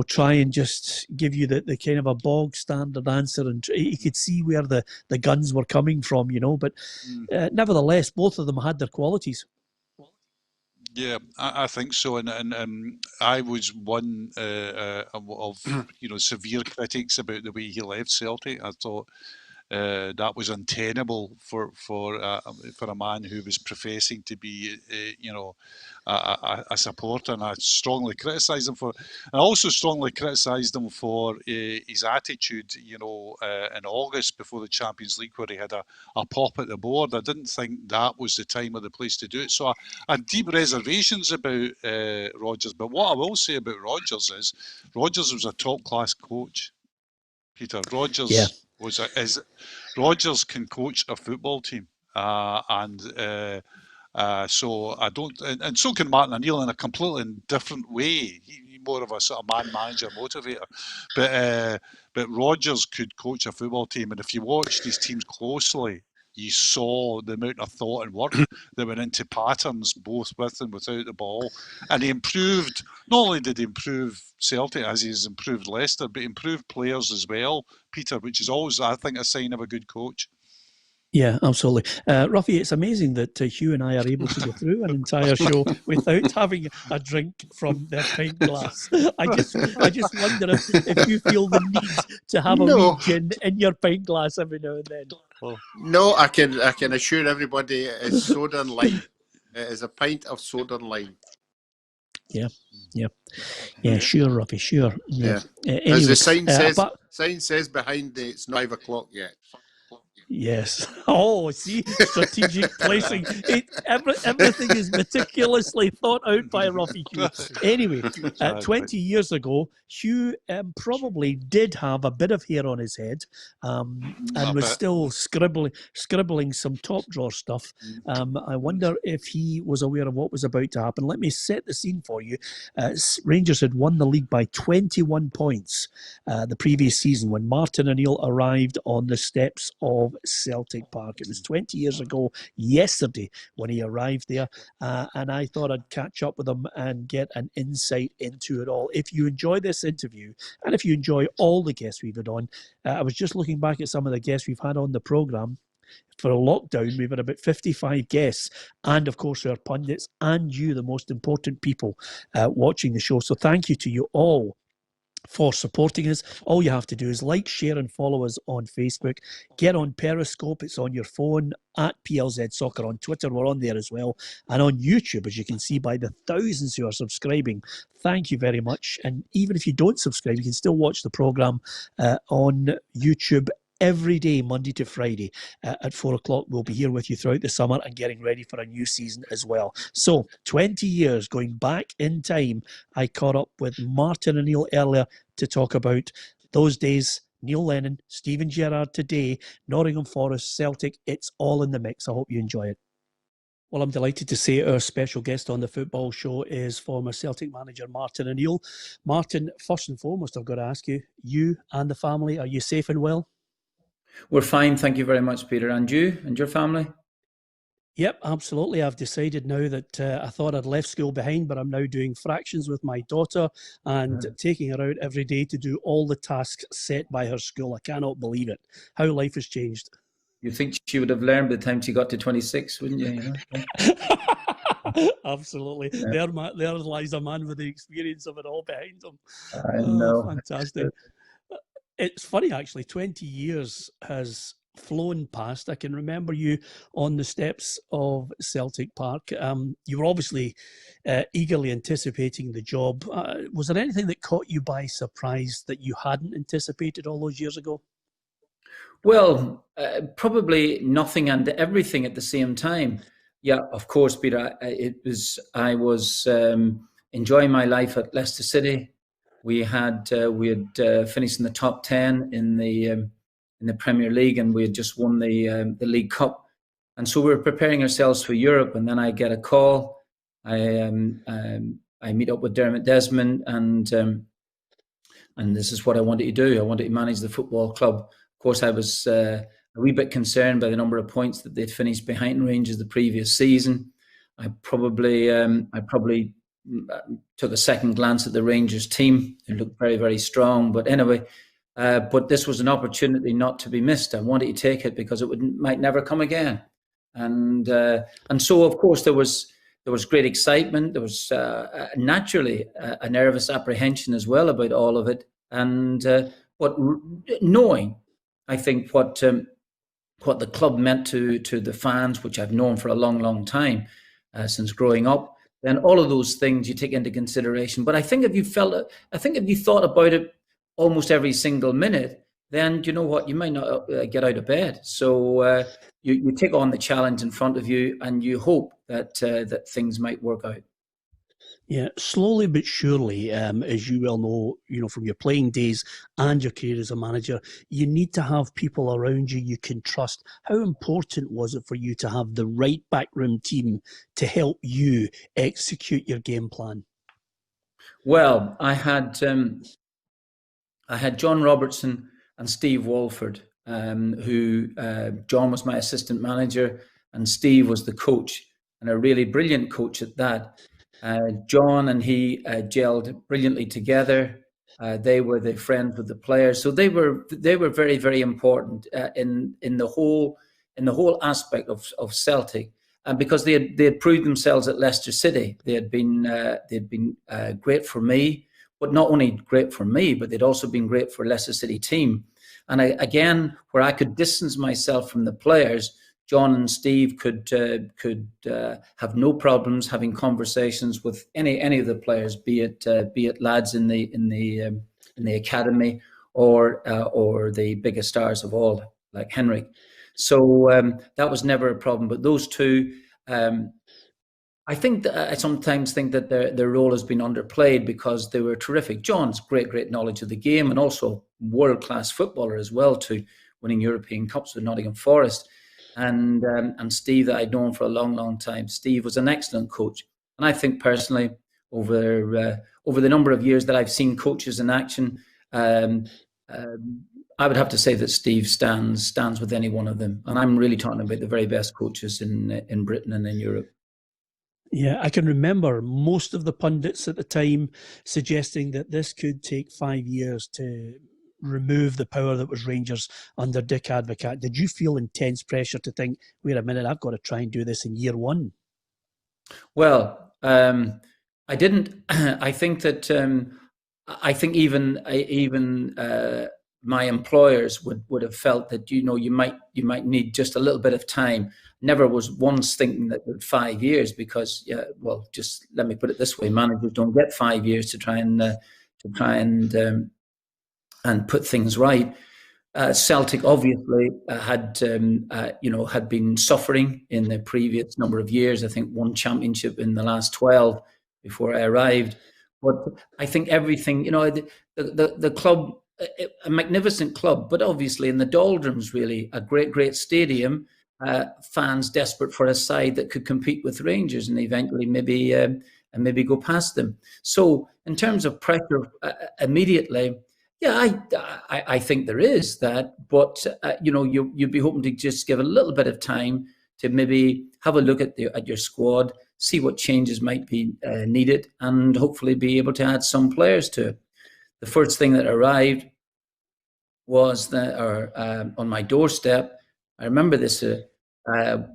try and just give you the kind of a bog standard answer. And he could see where the guns were coming from, But nevertheless, both of them had their qualities. Yeah, I think so, and I was one of severe critics about the way he left Celtic. I thought that was untenable for a man who was professing to be a supporter, and I strongly criticised him for it. And I also strongly criticised him for his attitude, in August before the Champions League, where he had a pop at the board. I didn't think that was the time or the place to do it. So I had deep reservations about Rodgers. But what I will say about Rodgers is Rodgers was a top-class coach, Peter. Rodgers Rodgers can coach a football team, so I don't, and so can Martin O'Neill in a completely different way. He more of a sort of man-manager motivator, but Rodgers could coach a football team, and if you watched his teams closely, you saw the amount of thought and work that went into patterns, both with and without the ball. And he improved, not only did he improve Celtic as he's improved Leicester, but improved players as well, Peter, which is always, I think, a sign of a good coach. Yeah, absolutely. Roughie, it's amazing that Hugh and I are able to go through an entire show without having a drink from their pint glass. I just wonder if you feel the need to have a wee gin in your pint glass every now and then. No, I can assure everybody it is soda and lime. It is a pint of soda and lime. Yeah, sure, Roughie, sure. Yeah. Anyway, as the sign says behind it's 5 o'clock yet. Yes. Oh, see, strategic placing. Everything is meticulously thought out by Roughie Hugh. Anyway, 20 years ago, Hugh probably did have a bit of hair on his head and was still scribbling some top drawer stuff. I wonder if he was aware of what was about to happen. Let me set the scene for you. Rangers had won the league by 21 points the previous season when Martin O'Neill arrived on the steps of Celtic Park. It was 20 years ago yesterday when he arrived there, and I thought I'd catch up with him and get an insight into it all. If you enjoy this interview, and if you enjoy all the guests we've had on, I was just looking back at some of the guests we've had on the programme. For a lockdown, we've had about 55 guests, and of course our pundits and you, the most important people watching the show. So thank you to you all for supporting us. All you have to do is like, share and follow us on Facebook. Get on Periscope. It's on your phone, at PLZ Soccer. On Twitter, we're on there as well. And on YouTube, as you can see by the thousands who are subscribing. Thank you very much. And even if you don't subscribe, you can still watch the programme on YouTube every day, Monday to Friday at 4 o'clock. We'll be here with you throughout the summer and getting ready for a new season as well. So 20 years going back in time, I caught up with Martin O'Neill earlier to talk about those days. Neil Lennon, Steven Gerrard today, Nottingham Forest, Celtic. It's all in the mix. I hope you enjoy it. Well, I'm delighted to say our special guest on the football show is former Celtic manager Martin O'Neill. Martin, first and foremost, I've got to ask you, you and the family, are you safe and well? We're fine, thank you very much, Peter. And you and your family? Yep, absolutely. I've decided now that I thought I'd left school behind, but I'm now doing fractions with my daughter and taking her out every day to do all the tasks set by her school. I cannot believe it, how life has changed. You think she would have learned by the time she got to 26, wouldn't you? Yeah. Absolutely. Yeah. There lies a man with the experience of it all behind him. I know. Fantastic. It's funny, actually, 20 years has flown past. I can remember you on the steps of Celtic Park. You were obviously eagerly anticipating the job. Was there anything that caught you by surprise that you hadn't anticipated all those years ago? Well, probably nothing and everything at the same time. Yeah, of course, Peter. I was enjoying my life at Leicester City. We had finished in the top 10 in the Premier League, and we had just won the League Cup, and so we were preparing ourselves for Europe. And then I get a call. I meet up with Dermot Desmond, and this is what I wanted to do. I wanted to manage the football club. Of course, I was a wee bit concerned by the number of points that they'd finished behind Rangers the previous season. I probably took a second glance at the Rangers team. They looked very, very strong. But anyway, but this was an opportunity not to be missed. I wanted to take it because it might never come again. And so, of course, there was great excitement. There was naturally a nervous apprehension as well about all of it. And but knowing, I think, what the club meant to the fans, which I've known for a long, long time since growing up, then all of those things you take into consideration. But I think if you thought about it almost every single minute, then you know what, you might not get out of bed. So you take on the challenge in front of you, and you hope that things might work out. Yeah, slowly but surely, as you well know, from your playing days and your career as a manager, you need to have people around you can trust. How important was it for you to have the right backroom team to help you execute your game plan? Well, I had John Robertson and Steve Walford, who John was my assistant manager and Steve was the coach, and a really brilliant coach at that. John and he gelled brilliantly together. They were the friends with the players, so they were very, very important in the whole aspect of Celtic, and because they had proved themselves at Leicester City. They had been great for me, but not only great for me, but they'd also been great for Leicester City team. And again, where I could distance myself from the players, John and Steve could have no problems having conversations with any of the players, be it lads in the academy or the biggest stars of all, like Henrik. So that was never a problem. But those two, I think I sometimes think that their role has been underplayed because they were terrific. John's great knowledge of the game, and also world-class footballer as well, too, winning European Cups with Nottingham Forest. And Steve, that I'd known for a long time. Steve was an excellent coach. And I think personally, over the number of years that I've seen coaches in action, I would have to say that Steve stands with any one of them. And I'm really talking about the very best coaches in Britain and in Europe. Yeah, I can remember most of the pundits at the time suggesting that this could take 5 years to remove the power that was Rangers under Dick Advocaat. Did you feel intense pressure to think, wait a minute, I've got to try and do this in year one? Well, I didn't. I think that even my employers would have felt that you might need just a little bit of time. Never was once thinking that 5 years, because just let me put it this way: managers don't get 5 years to try and put things right. Celtic obviously had been suffering in the previous number of years. I think one championship in the last 12 before I arrived. But I think everything, the club, a magnificent club, but obviously in the doldrums, really, a great stadium, fans desperate for a side that could compete with Rangers and eventually maybe go past them. So in terms of pressure immediately, yeah, I think there is that, but you'd be hoping to just give a little bit of time to maybe have a look at your squad, see what changes might be needed, and hopefully be able to add some players to it. The first thing that arrived was on my doorstep. I remember this a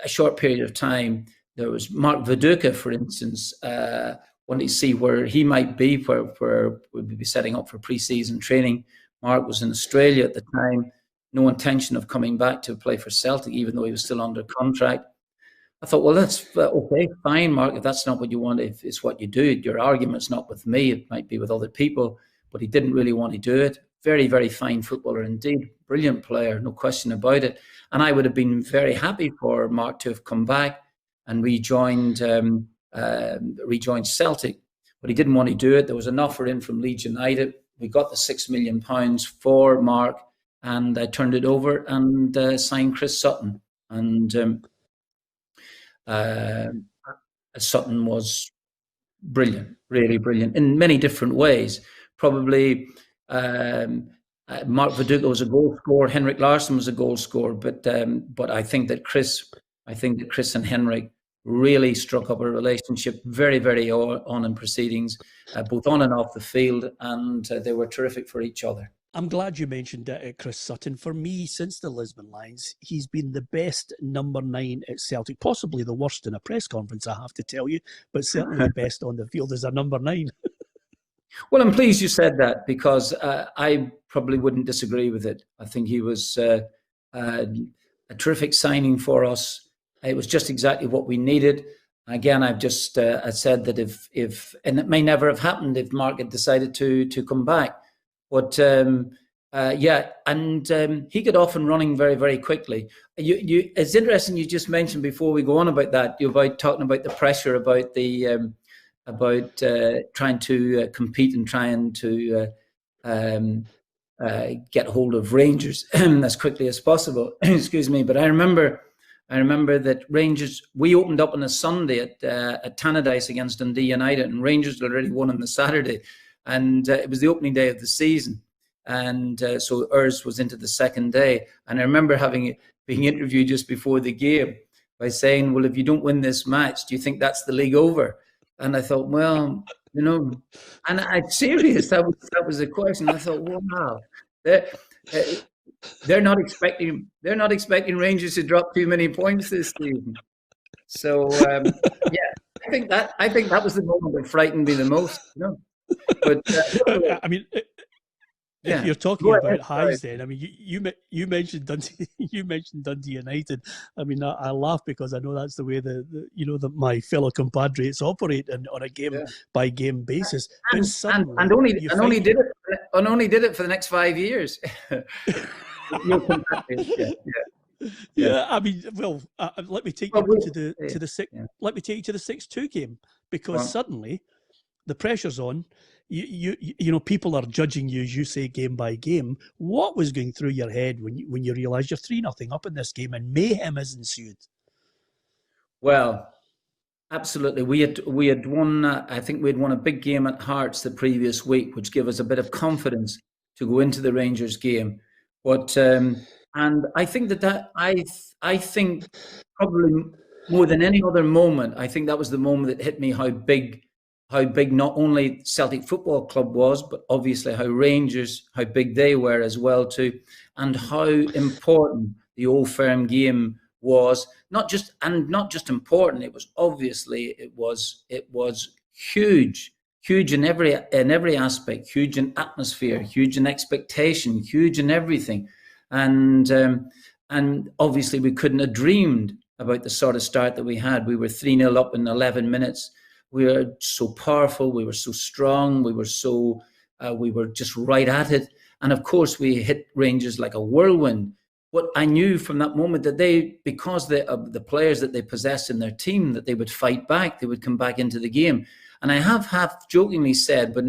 short period of time. There was Mark Viduka, for instance. Wanted to see where he might be, where we'd be setting up for pre-season training. Mark was in Australia at the time, no intention of coming back to play for Celtic, even though he was still under contract. I thought, well, that's okay, fine, Mark, if that's not what you want, if it's what you do, your argument's not with me, it might be with other people, but he didn't really want to do it. Very, very fine footballer indeed, brilliant player, no question about it. And I would have been very happy for Mark to have come back and rejoined Celtic, but he didn't want to do it. There was an offer in from Leeds United. We got the £6 million for Mark, and I turned it over and signed Chris Sutton. And Sutton was brilliant, really brilliant in many different ways. Probably Mark Viduka was a goal scorer. Henrik Larsson was a goal scorer, but I think that Chris and Henrik really struck up a relationship very, very on in proceedings, both on and off the field, and they were terrific for each other. I'm glad you mentioned Chris Sutton. For me, since the Lisbon Lions, he's been the best number 9 at Celtic, possibly the worst in a press conference, I have to tell you, but certainly the best on the field as a number 9. Well, I'm pleased you said that, because I probably wouldn't disagree with it. I think he was a terrific signing for us. It was just exactly what we needed. Again, I've just I said that if and it may never have happened if Mark had decided to come back, but he got off and running very, very quickly. It's interesting you just mentioned before we go on about that, about talking about the pressure, about the trying to compete and trying to get hold of Rangers as quickly as possible. Excuse me, but I remember that Rangers, we opened up on a Sunday at Tannadice against Dundee United, and Rangers had already won on the Saturday, and it was the opening day of the season, and so ours was into the second day. And I remember being interviewed just before the game by saying, well, if you don't win this match, do you think that's the league over? And I thought, well, and I'm serious, that was the question. I thought, wow, they're not expecting Rangers to drop too many points this season. So I think that was the moment that frightened me the most. But I mean, if you're talking about highs, then I mean, you mentioned Dundee, Dundee United. I mean, I laugh because I know that's the way that my fellow compatriots operate on a game by game basis. And only did it for the next 5 years. Yeah, I mean, well, let me take you to the six. Yeah. Let me take you to the 6-2 game, because suddenly the pressure's on. You know, people are judging you, as you say, game by game. What was going through your head when you realised you're 3-0 up in this game and mayhem has ensued? Well, absolutely. We had won. I think we had won a big game at Hearts the previous week, which gave us a bit of confidence to go into the Rangers game. But and I think that I think probably more than any other moment, I think that was the moment that hit me how big not only Celtic Football Club was, but obviously how Rangers, how big they were as well too, and how important the Old Firm game was. Not just important. It was obviously it was huge in every aspect, huge in atmosphere, huge in expectation, huge in everything, and obviously we couldn't have dreamed about the sort of start that we had. We were 3-0 up in 11 minutes. We were so powerful. We were so strong. We were just right at it. And of course, we hit Rangers like a whirlwind. What I knew from that moment that because of the players that they possessed in their team, that they would fight back. They would come back into the game. And I have half jokingly said, but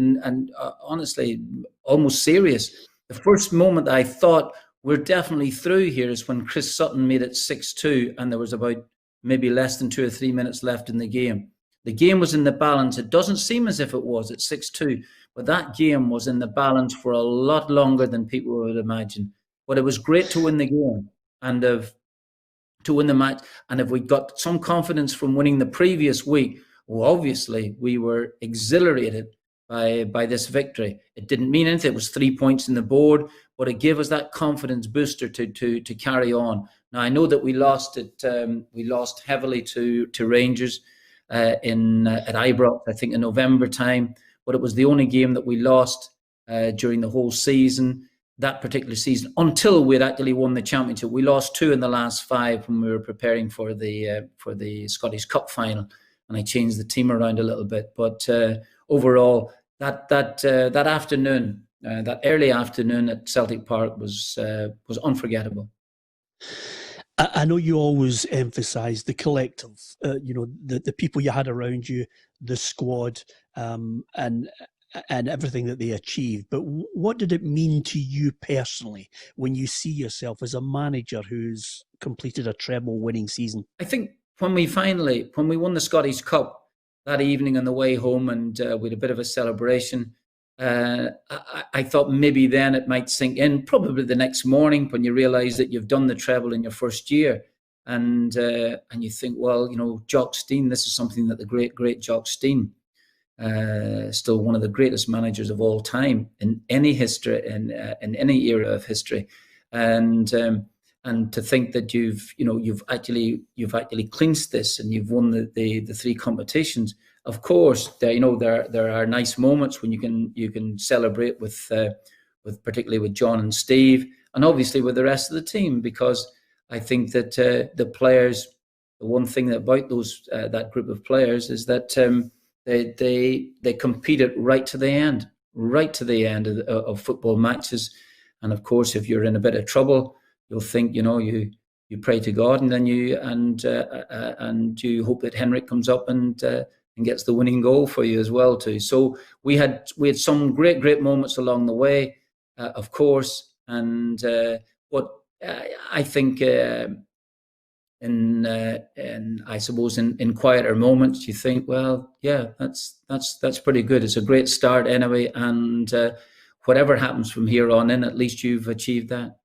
honestly, almost serious. The first moment that I thought we're definitely through here is when Chris Sutton made it 6-2, and there was about maybe less than 2 or 3 minutes left in the game. The game was in the balance. It doesn't seem as if it was at 6-2, but that game was in the balance for a lot longer than people would imagine. But it was great to win the game and to win the match. And if we got some confidence from winning the previous week, well, obviously we were exhilarated by this victory. It didn't mean anything. It was 3 points in the board, but it gave us that confidence booster to carry on. Now I know that we lost heavily to Rangers. At Ibrox, I think in November time, but it was the only game that we lost during the whole season, that particular season, until we'd actually won the championship. We lost 2 in the last 5 when we were preparing for the Scottish Cup final, and I changed the team around a little bit. But overall, that afternoon, that early afternoon at Celtic Park was unforgettable. I know you always emphasise the collective, the people you had around you, the squad, and everything that they achieved. But what did it mean to you personally when you see yourself as a manager who's completed a treble-winning season? I think when we won the Scottish Cup that evening on the way home, and we had a bit of a celebration, I thought maybe then it might sink in, probably the next morning when you realise that you've done the treble in your first year, and you think, well, Jock Stein, this is something that the great Jock Stein, still one of the greatest managers of all time in any history, in any era of history, and to think that you've actually clinched this and you've won the 3 competitions. Of course, there are nice moments when you can celebrate with particularly with John and Steve, and obviously with the rest of the team, because I think that the players, the one thing about that group of players is that they competed right to the end of football matches. And of course, if you're in a bit of trouble, you'll think you pray to God, and then you hope that Henrik comes up and gets the winning goal for you as well too. So we had some great moments along the way, of course, and what I think in I suppose in quieter moments you think, well, yeah, that's pretty good. It's a great start anyway, and whatever happens from here on in, at least you've achieved that.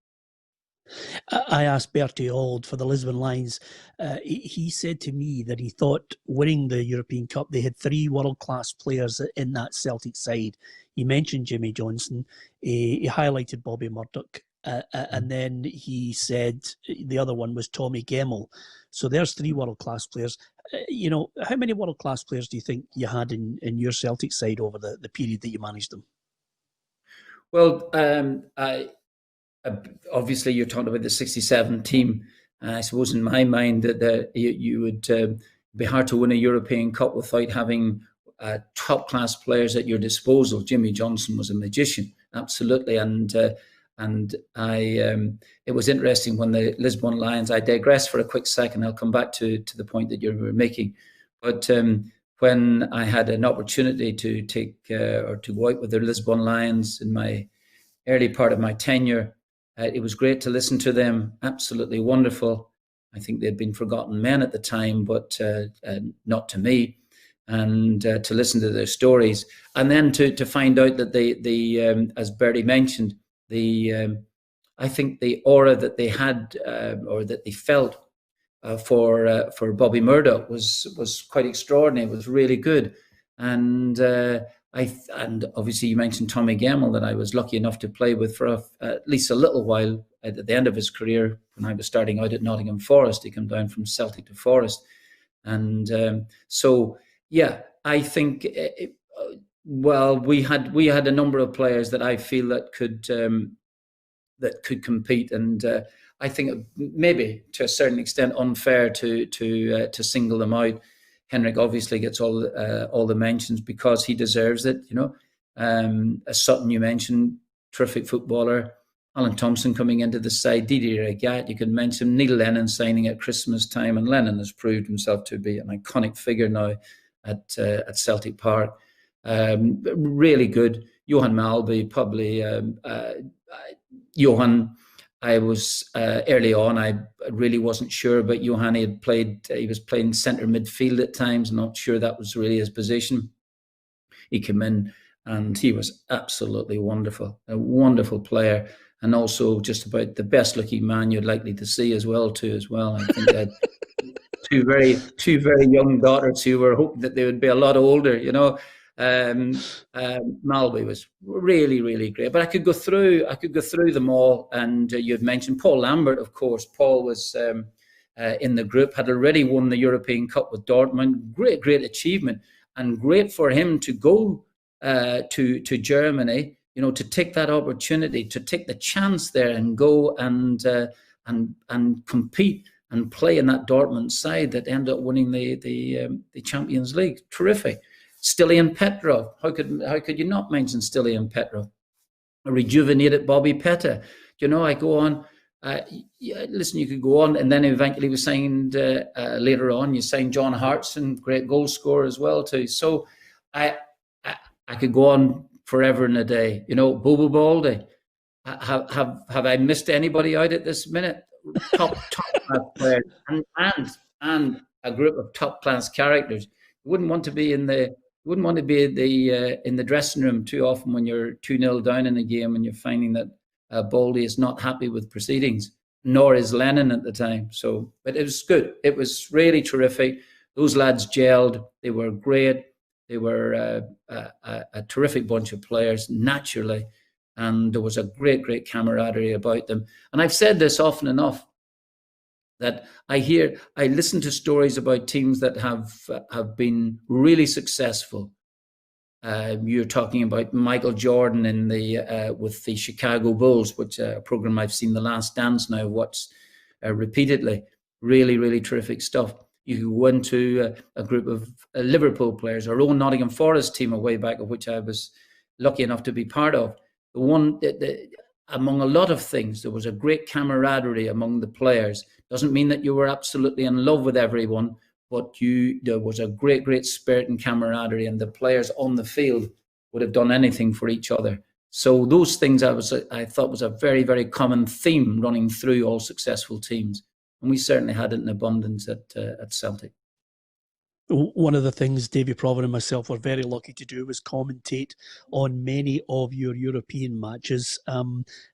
I asked Bertie Auld for the Lisbon Lions. He said to me that he thought winning the European Cup, they had 3 world-class players in that Celtic side. He mentioned Jimmy Johnson. He highlighted Bobby Murdoch. And then he said the other one was Tommy Gemmell. So there's 3 world-class players. How many world-class players do you think you had in your Celtic side over the period that you managed them? Well, obviously, you're talking about the 67 team. I suppose in my mind that you would be hard to win a European Cup without having top-class players at your disposal. Jimmy Johnson was a magician, absolutely. And And it was interesting when the Lisbon Lions, I digress for a quick second, I'll come back to the point that you were making. But when I had an opportunity to take or to go out with the Lisbon Lions in my early part of my tenure, it was great to listen to them. Absolutely wonderful. I think they'd been forgotten men at the time, but not to me. And to listen to their stories, and then to find out that they as Barry mentioned, I think the aura that they had or that they felt for Bobby Murdoch was quite extraordinary. It was really good, and and obviously you mentioned Tommy Gemmell, that I was lucky enough to play with for at least a little while at the end of his career when I was starting out at Nottingham Forest. He came down from Celtic to Forest, and so. Yeah, I think. Well, we had a number of players that I feel that could compete, and I think maybe to a certain extent unfair to single them out. Henrik obviously gets all the mentions because he deserves it. Sutton, you mentioned, terrific footballer. Alan Thompson coming into the side, Didier Regat, you could mention Neil Lennon signing at Christmas time, and Lennon has proved himself to be an iconic figure now at Celtic Park. Really good. Johan Malby, probably. Johan, I was early on, I really wasn't sure, but Johan, he was playing centre midfield at times, not sure that was really his position. He came in and he was absolutely wonderful, a wonderful player, and also just about the best looking man you'd likely to see as well. I think that two very young daughters who were hoping that they would be a lot older, Malby was really, really great. But I could go through them all, and you'd mentioned Paul Lambert, of course. Paul was in the group, had already won the European Cup with Dortmund. Great achievement, and great for him to go to Germany, to take that opportunity, to take the chance there and go and compete and play in that Dortmund side that ended up winning the Champions League. Terrific. Stilian Petrov. How could you not mention Stilian Petrov? A rejuvenated Bobby Petta. I go on. Listen, you could go on, and then eventually we signed later on. You signed John Hartson, great goal scorer as well too. So I could go on forever and a day. Bobo Baldy. Have I missed anybody out at this minute? Top class players and a group of top class characters. You wouldn't want to be in the dressing room too often when you're 2-0 down in a game and you're finding that Baldy is not happy with proceedings, nor is Lennon at the time. So, but it was good. It was really terrific. Those lads gelled. They were great. They were a terrific bunch of players naturally. And there was a great camaraderie about them. And I've said this often enough, that I listen to stories about teams that have been really successful. You're talking about Michael Jordan with the Chicago Bulls, which a program I've seen, The Last Dance, now watched repeatedly. Really, really terrific stuff. You go into a group of Liverpool players, our own Nottingham Forest team a way back, of which I was lucky enough to be part of. The one among a lot of things, there was a great camaraderie among the players. Doesn't mean that you were absolutely in love with everyone, but there was a great spirit and camaraderie, and the players on the field would have done anything for each other. So those things I thought was a very, very common theme running through all successful teams, and we certainly had it in abundance at Celtic. One of the things Davy Provan and myself were very lucky to do was commentate on many of your European matches.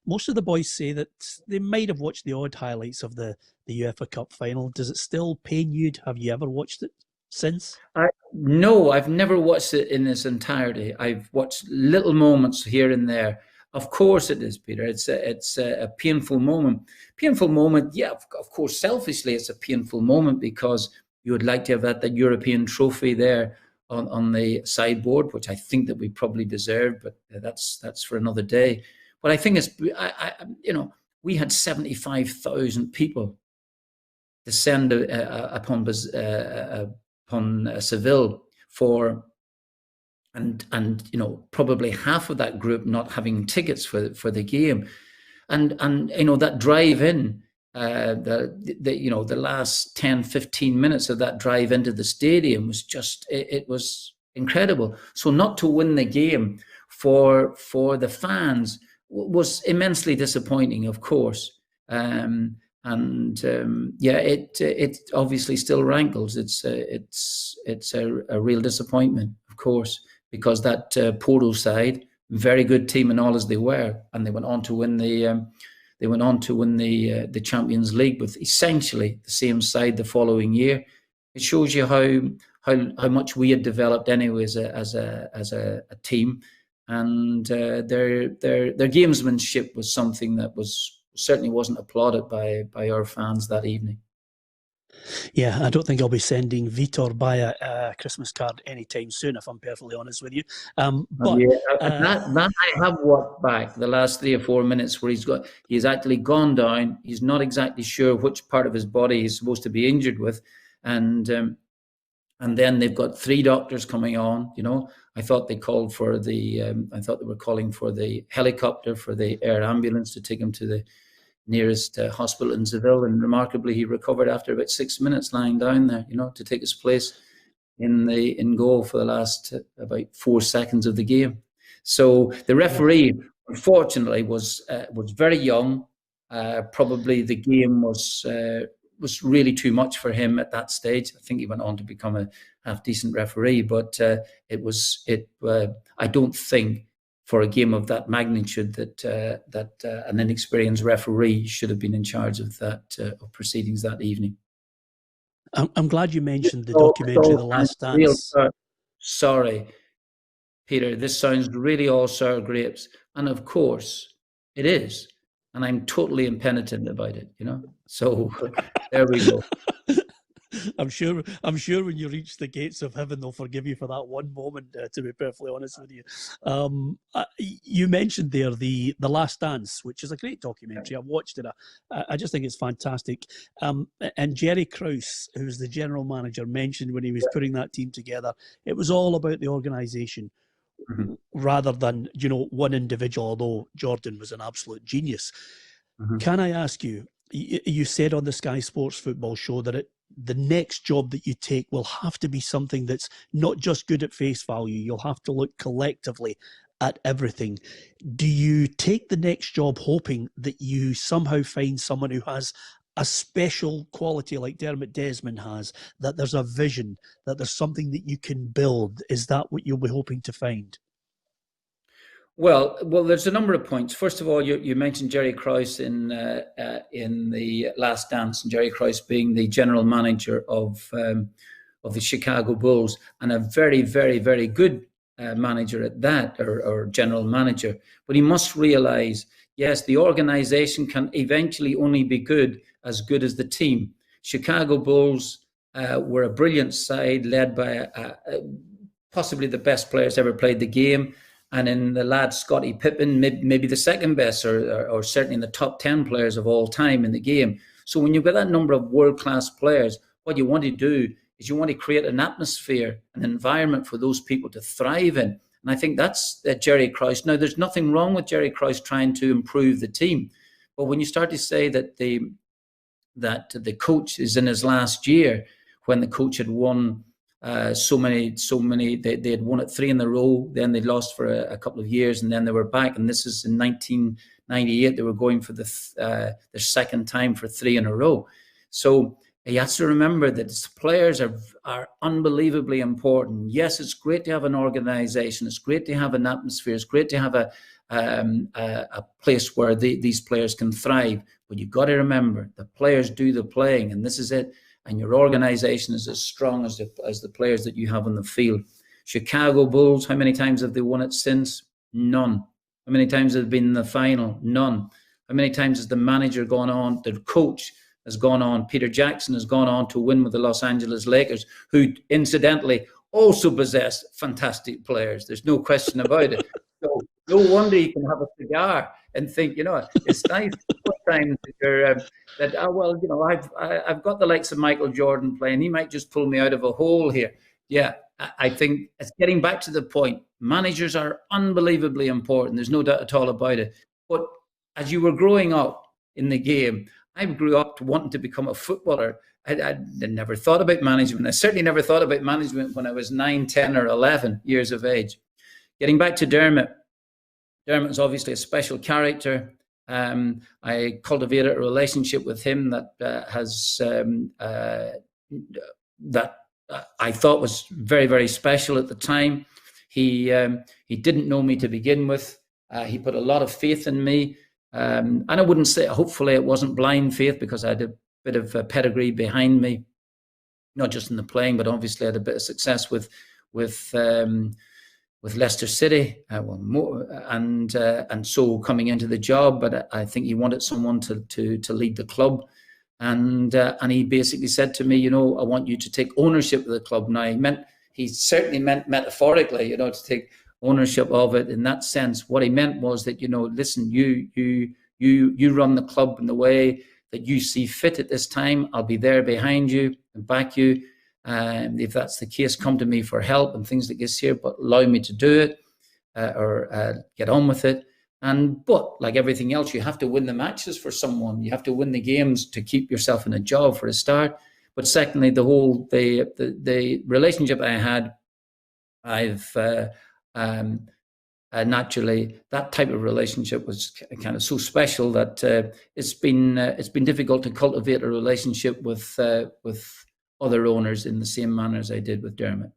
Most of the boys say that they might have watched the odd highlights of the UEFA Cup final. Does it still pain you? Have you ever watched it since? No, I've never watched it in its entirety. I've watched little moments here and there. Of course it is, Peter. It's a painful moment. Yeah, of course, selfishly, it's a painful moment because you would like to have that European trophy there on the sideboard, which I think that we probably deserve, but that's for another day. But I think we had 75,000 people descend upon Seville and probably half of that group not having tickets for the game. and that drive in, the last 10, 15 minutes of that drive into the stadium was just, it was incredible. So not to win the game for the fans was immensely disappointing, of course. It obviously still rankles. It's a real disappointment, of course, because that Porto side, very good team and all as they were, and they went on to win the Champions League with essentially the same side the following year. It shows you how much we had developed anyway as a team, and their gamesmanship was something that certainly wasn't applauded by our fans that evening. Yeah, I don't think I'll be sending Vitor Baia a Christmas card anytime soon, if I'm perfectly honest with you. That I have watched back the last 3 or 4 minutes where he's actually gone down. He's not exactly sure which part of his body he's supposed to be injured with, and then they've got 3 doctors coming on. I thought they called for I thought they were calling for the helicopter, for the air ambulance to take him to the nearest hospital in Seville, and remarkably he recovered after about 6 minutes lying down there, to take his place in goal for the last about 4 seconds of the game. So the referee, unfortunately, was very young. Probably the game was really too much for him at that stage. I think he went on to become a half decent referee, but I don't think, for a game of that magnitude, that an inexperienced referee should have been in charge of that of proceedings that evening. I'm glad you mentioned the documentary, The Last Dance. Sorry, Peter, this sounds really all sour grapes, and of course it is, and I'm totally impenitent about it. So there we go. I'm sure when you reach the gates of heaven, they'll forgive you for that one moment, to be perfectly honest with you. You mentioned there the Last Dance, which is a great documentary. I've watched it. I just think it's fantastic. And Jerry Krause, who's the general manager, mentioned when he was putting that team together, it was all about the organisation, mm-hmm. rather than one individual, although Jordan was an absolute genius. Mm-hmm. Can I ask you, you said on the Sky Sports Football Show that the next job that you take will have to be something that's not just good at face value. You'll have to look collectively at everything. Do you take the next job hoping that you somehow find someone who has a special quality like Dermot Desmond has, that there's a vision, that there's something that you can build? Is that what you'll be hoping to find? Well, there's a number of points. First of all, you mentioned Jerry Krause in the Last Dance, and Jerry Krause being the general manager of the Chicago Bulls, and a very, very, very good manager at that, or general manager. But he must realize, yes, the organization can eventually only be good as the team. Chicago Bulls were a brilliant side, led by possibly the best players ever played the game. And in the lad Scottie Pippen, maybe the second best, or certainly in the top 10 players of all time in the game. So when you've got that number of world-class players, what you want to do is you want to create an atmosphere, an environment for those people to thrive in. And I think that's Jerry Krause. Now, there's nothing wrong with Jerry Krause trying to improve the team. But when you start to say that the coach is in his last year, when the coach had won so many, they had won it 3 in a row, then they lost for a couple of years, and then they were back. And this is in 1998, they were going for their second time for 3 in a row. So he has to remember that his players are unbelievably important. Yes, it's great to have an organization. It's great to have an atmosphere. It's great to have a place where these players can thrive. But you've got to remember, the players do the playing, and this is it. And your organization is as strong as the players that you have on the field. Chicago Bulls, how many times have they won it since? None. How many times have they been in the final? None. How many times has the manager gone on, the coach has gone on, Peter Jackson has gone on to win with the Los Angeles Lakers, who incidentally also possess fantastic players. There's no question about it. So no wonder you can have a cigar and think, it's nice sometimes I've got the likes of Michael Jordan playing. He might just pull me out of a hole here. Yeah, I think it's getting back to the point. Managers are unbelievably important. There's no doubt at all about it. But as you were growing up in the game, I grew up wanting to become a footballer. I never thought about management. I certainly never thought about management when I was 9, 10 or 11 years of age. Getting back to Dermot, Dermot's obviously a special character. I cultivated a relationship with him that that I thought was very, very special at the time. He didn't know me to begin with. He put a lot of faith in me. And I wouldn't say, hopefully it wasn't blind faith, because I had a bit of a pedigree behind me, not just in the playing, but obviously I had a bit of success with Leicester City, and so coming into the job. But I think he wanted someone to lead the club, and he basically said to me, you know, I want you to take ownership of the club. Now he certainly meant metaphorically, you know, to take ownership of it in that sense. What he meant was that, you know, listen, you run the club in the way that you see fit at this time. I'll be there behind you and back you. If that's the case, come to me for help and things like this here, but allow me to do it or get on with it. But like everything else, you have to win the matches for someone. You have to win the games to keep yourself in a job for a start. But secondly, the relationship I had, naturally, that type of relationship was kind of so special that it's been difficult to cultivate a relationship with other owners in the same manner as I did with Dermot.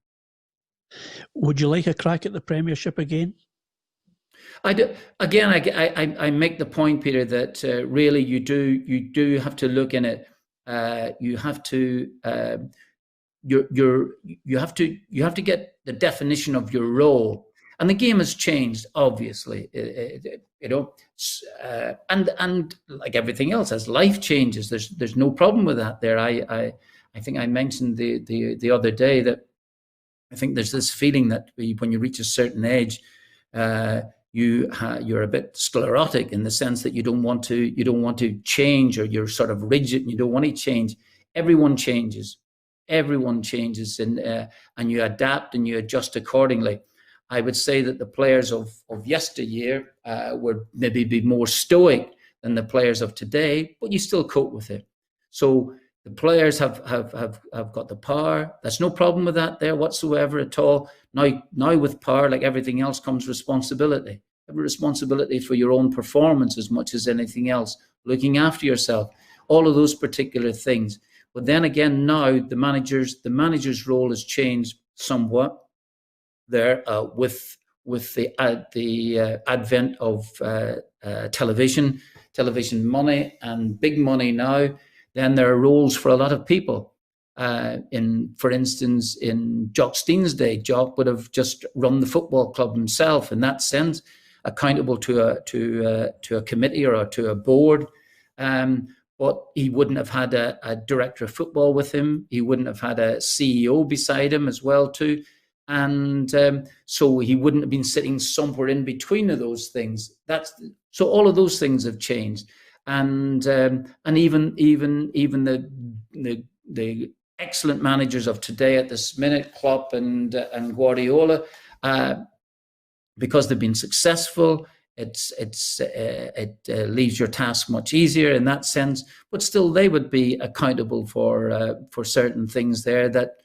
Would you like a crack at the Premiership again? I do. Again, I make the point, Peter, that really you do have to look in it. You have to you have to get the definition of your role. And the game has changed, obviously, you know, and like everything else, as life changes, there's no problem with that. There, I think I mentioned the other day that I think there's this feeling that when you reach a certain age, you're a bit sclerotic in the sense that you don't want to change, or you're sort of rigid and you don't want to change. Everyone changes, and you adapt and you adjust accordingly. I would say that the players of yesteryear would maybe be more stoic than the players of today, but you still cope with it. So the players have got the power. There's no problem with that there whatsoever at all. Now with power, like everything else, comes responsibility. Have a responsibility for your own performance as much as anything else, looking after yourself, all of those particular things. But then again, now the manager's role has changed somewhat. There with the advent of television money and big money now, then there are roles for a lot of people. For instance, in Jock Steen's day, Jock would have just run the football club himself, in that sense, accountable to a committee or to a board. But he wouldn't have had a director of football with him. He wouldn't have had a CEO beside him as well too. And so he wouldn't have been sitting somewhere in between of those things. So all of those things have changed, and even the excellent managers of today at this minute, Klopp and Guardiola, because they've been successful, it leaves your task much easier in that sense. But still, they would be accountable for certain things there that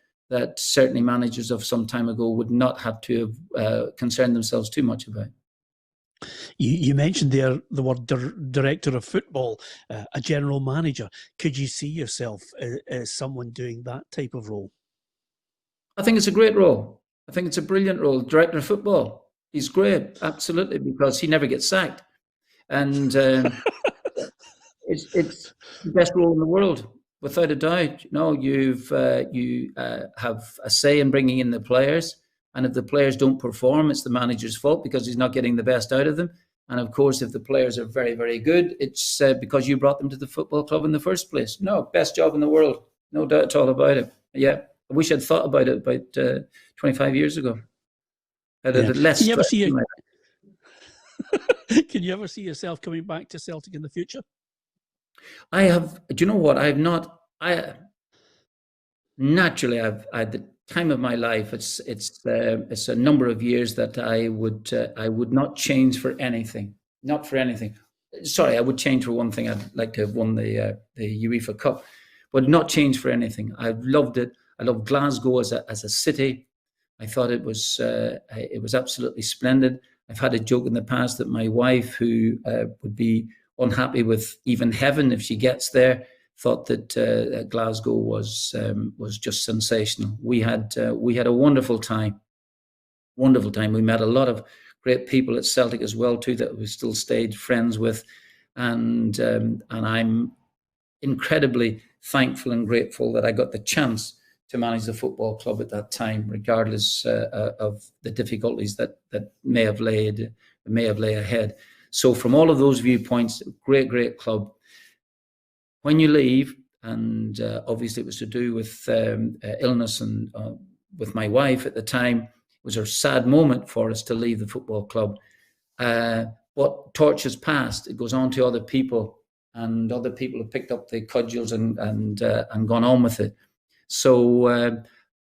certainly managers of some time ago would not have to concern themselves too much about. You mentioned there the word director of football, a general manager. Could you see yourself as someone doing that type of role? I think it's a great role. I think it's a brilliant role. Director of football, he's great, absolutely, because he never gets sacked. And it's the best role in the world. Without a doubt, you have a say in bringing in the players, and if the players don't perform, it's the manager's fault because he's not getting the best out of them. And of course, if the players are very, very good, it's because you brought them to the football club in the first place. No, best job in the world, no doubt at all about it. Yeah, I wish I'd thought about it about 25 years ago. Less. Can you ever see yourself coming back to Celtic in the future? I have. Do you know what? I have not. Naturally, I've at the time of my life. It's a number of years that I would not change for anything. Not for anything. Sorry, I would change for one thing. I'd like to have won the UEFA Cup, but not change for anything. I've loved it. I love Glasgow as a city. I thought it was absolutely splendid. I've had a joke in the past that my wife, who would be unhappy with even heaven if she gets there, thought that Glasgow was just sensational. We had a wonderful time. Wonderful time. We met a lot of great people at Celtic as well too that we still stayed friends with, and I'm incredibly thankful and grateful that I got the chance to manage the football club at that time, regardless of the difficulties that may have lay ahead. So from all of those viewpoints, great club. When you leave, and obviously it was to do with illness and with my wife at the time, it was a sad moment for us to leave the football club. But torch has passed. It goes on to other people, and other people have picked up the cudgels and gone on with it. So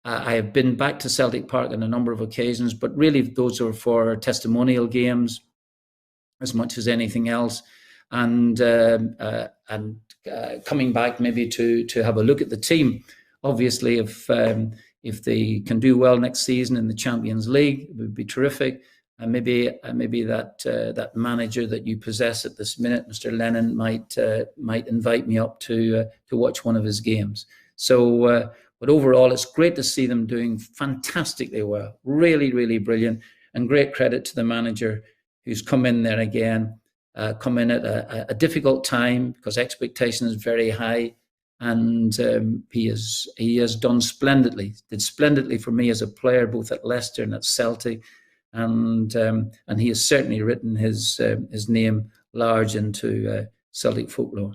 I have been back to Celtic Park on a number of occasions, but really those are for testimonial games as much as anything else, and coming back maybe to have a look at the team. Obviously, if they can do well next season in the Champions League, it would be terrific. And maybe that manager that you possess at this minute, Mr. Lennon, might invite me up to watch one of his games. So, but overall, it's great to see them doing fantastically well. Really, really brilliant, and great credit to the manager who's come in there again. Come in at a difficult time because expectation is very high, and he has done splendidly. Did splendidly for me as a player, both at Leicester and at Celtic, and he has certainly written his name large into Celtic folklore.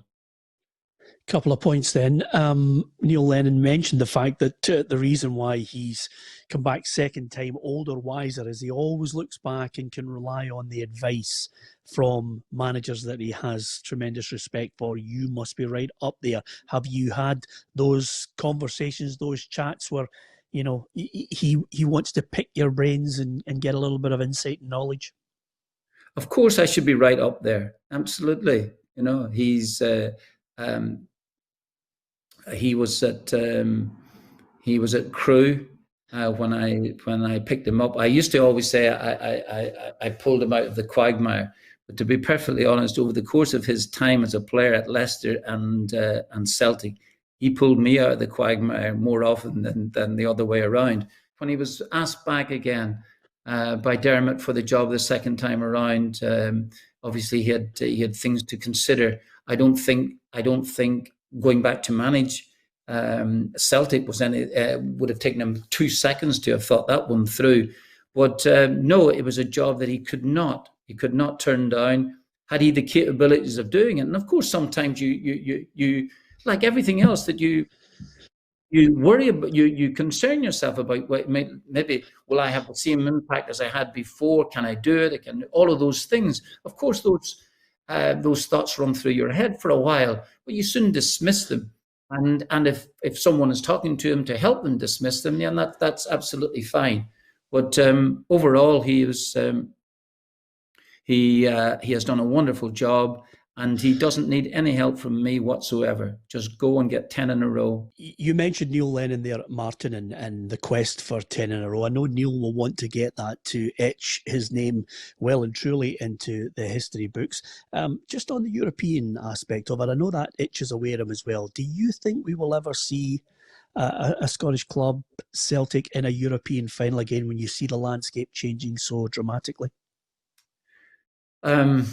Couple of points then. Neil Lennon mentioned the fact that the reason why he's come back second time, older, wiser, is he always looks back and can rely on the advice from managers that he has tremendous respect for. You must be right up there. Have you had those conversations, those chats where, you know, he wants to pick your brains and get a little bit of insight and knowledge? Of course, I should be right up there. Absolutely. You know, he was at Crewe when I picked him up. I used to always say I pulled him out of the quagmire, but to be perfectly honest, over the course of his time as a player at Leicester and Celtic, he pulled me out of the quagmire more often than the other way around. When he was asked back again by Dermot for the job the second time around, obviously he had things to consider. I don't think going back to manage Celtic would have taken him 2 seconds to have thought that one through. But no, it was a job that he could not turn down. Had he the capabilities of doing it? And of course, sometimes you like everything else that you worry about, you concern yourself about. Maybe will I have the same impact as I had before? Can I do it? All of those things. Of course, those thoughts run through your head for a while, but you soon dismiss them. And if someone is talking to him to help them dismiss them, then that's absolutely fine. But overall, he has done a wonderful job, and he doesn't need any help from me whatsoever. Just go and get 10 in a row. You mentioned Neil Lennon there at Martin and the quest for 10 in a row. I know Neil will want to get that to etch his name well and truly into the history books. Just on the European aspect of it, I know that itches away at him as well. Do you think we will ever see a Scottish club, Celtic, in a European final again when you see the landscape changing so dramatically? I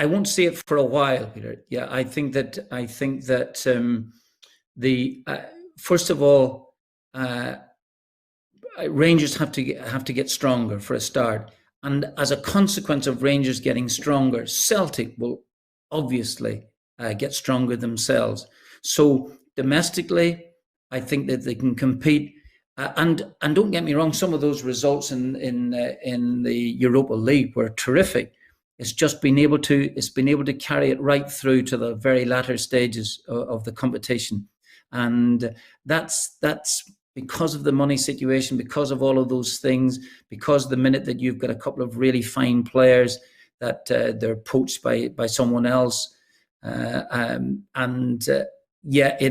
won't see it for a while, Peter. Yeah, I think that first of all, Rangers have to get stronger for a start, and as a consequence of Rangers getting stronger, Celtic will obviously get stronger themselves. So domestically, I think that they can compete. And don't get me wrong, some of those results in the Europa League were terrific. It's just been able to carry it right through to the very latter stages of the competition, and that's because of the money situation, because of all of those things, because the minute that you've got a couple of really fine players they're poached by someone else. It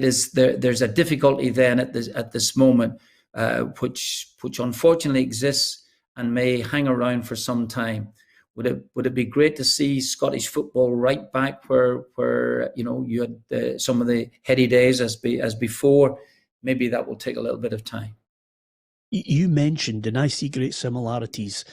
is there's a difficulty then at this moment, which unfortunately exists and may hang around for some time. Would it be great to see Scottish football right back where you had some of the heady days as before? Maybe that will take a little bit of time. You mentioned, and I see great similarities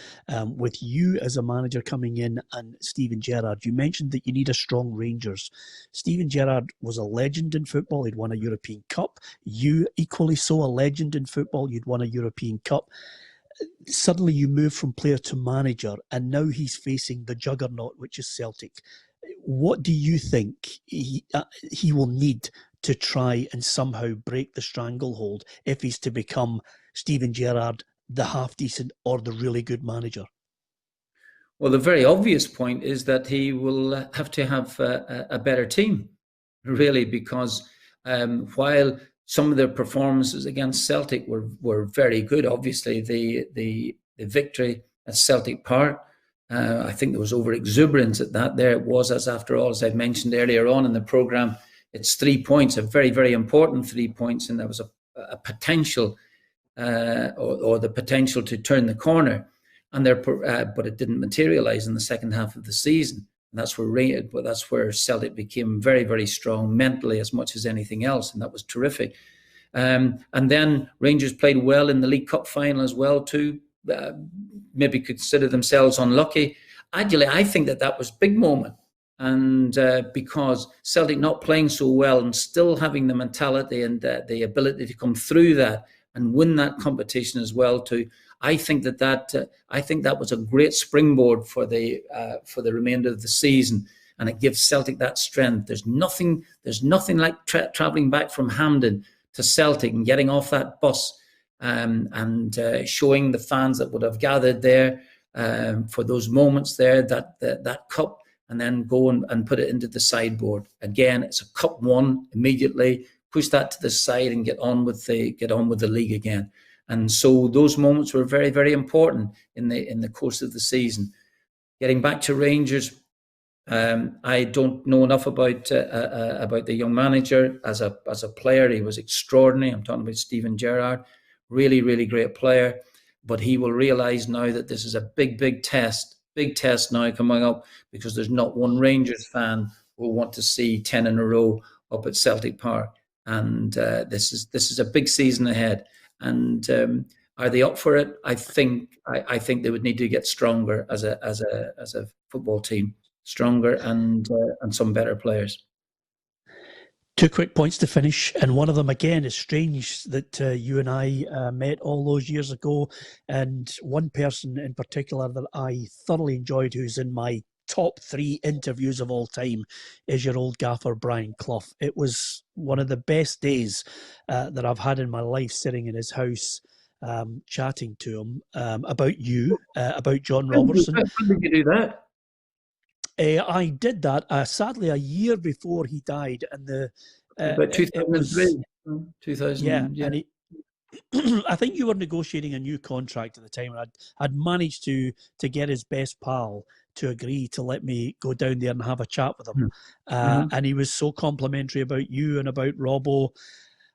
with you as a manager coming in and Steven Gerrard. You mentioned that you need a strong Rangers. Steven Gerrard was a legend in football. He'd won a European Cup. You, equally so, a legend in football. You'd won a European Cup. Suddenly you move from player to manager, and now he's facing the juggernaut, which is Celtic. What do you think he will need to try and somehow break the stranglehold if he's to become Steven Gerrard, the half-decent or the really good manager? Well, the very obvious point is that he will have to have a better team, really, because while some of their performances against Celtic were very good, obviously the victory at Celtic Park, I think there was over-exuberance at that. There it was, as after all, as I mentioned earlier on in the programme, it's 3 points, a very, very important 3 points, and there was a potential or the potential to turn the corner, and but it didn't materialise in the second half of the season. And that's where Celtic became very, very strong mentally as much as anything else, and that was terrific. And then Rangers played well in the League Cup final as well too. Maybe consider themselves unlucky. Actually, I think that was a big moment, and because Celtic not playing so well and still having the mentality and the ability to come through that and win that competition as well too. I think that was a great springboard for the remainder of the season, and it gives Celtic that strength. There's nothing like travelling back from Hampden to Celtic and getting off that bus and showing the fans that would have gathered there for those moments there that cup, and then go and put it into the sideboard again. It's a cup won immediately. Push that to the side and get on with the league again. And so those moments were very, very important in the course of the season. Getting back to Rangers, I don't know enough about the young manager as a player. He was extraordinary. I'm talking about Steven Gerrard, really, really great player. But he will realise now that this is a big test now coming up, because there's not one Rangers fan who will want to see 10 in a row up at Celtic Park. And this is a big season ahead. And are they up for it? I think they would need to get stronger as a football team, stronger and some better players. 2 quick points to finish, and one of them again is strange that you and I met all those years ago, and one person in particular that I thoroughly enjoyed, who's in my top 3 interviews of all time, is your old gaffer Brian Clough. It was one of the best days that I've had in my life, sitting in his house chatting to him about you, about John Robertson. When did you do that? I did that sadly a year before he died, and about 2003. 2000, yeah. And I think you were negotiating a new contract at the time, and I'd managed to get his best pal to agree to let me go down there and have a chat with him. And he was so complimentary about you and about Robbo.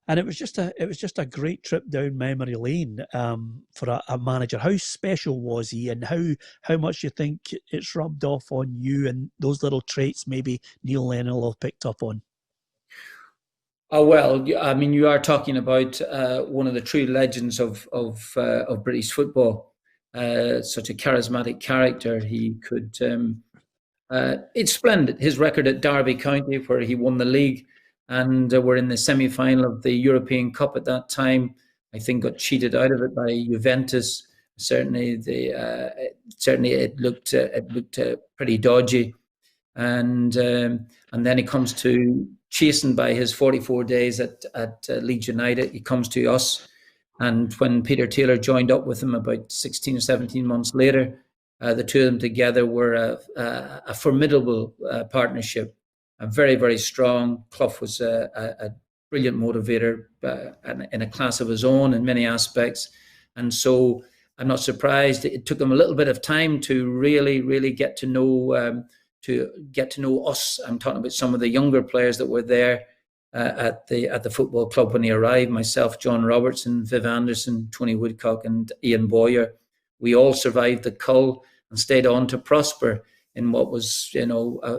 And it was just a great trip down memory lane for a manager. How special was he, and how much you think it's rubbed off on you and those little traits maybe Neil Lennon will have picked up on? Oh, well, I mean, you are talking about one of the true legends of British football. Such a charismatic character. He could. It's splendid. His record at Derby County, where he won the league, and were in the semi-final of the European Cup at that time. I think got cheated out of it by Juventus. Certainly, it looked pretty dodgy, and then he comes to, chastened by his 44 days at Leeds United. He comes to us, and when Peter Taylor joined up with him about 16 or 17 months later, the two of them together were a formidable partnership. Very, very strong. Clough was a brilliant motivator in a class of his own in many aspects. And so I'm not surprised. It took him a little bit of time to really get to know us. I'm talking about some of the younger players that were there at the football club when he arrived. Myself, John Robertson, Viv Anderson, Tony Woodcock, and Ian Boyer. We all survived the cull and stayed on to prosper in what was,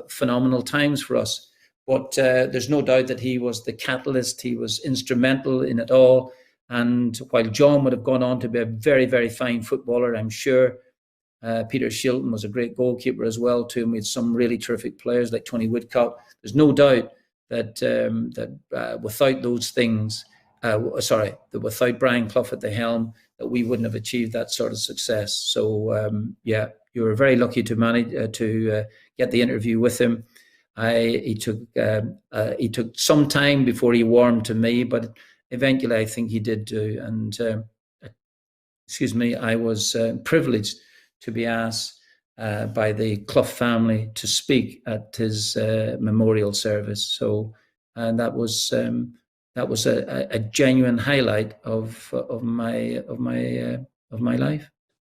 phenomenal times for us. But there's no doubt that he was the catalyst. He was instrumental in it all. And while John would have gone on to be a very, very fine footballer, I'm sure, Peter Shilton was a great goalkeeper as well too. And we had some really terrific players like Tony Woodcock. There's no doubt that without those things, that without Brian Clough at the helm, that we wouldn't have achieved that sort of success. So you were very lucky to manage to get the interview with him. He took some time before he warmed to me, but eventually I think he did do. And I was privileged to be asked by the Clough family to speak at his memorial service. So, and that was a genuine highlight of my life,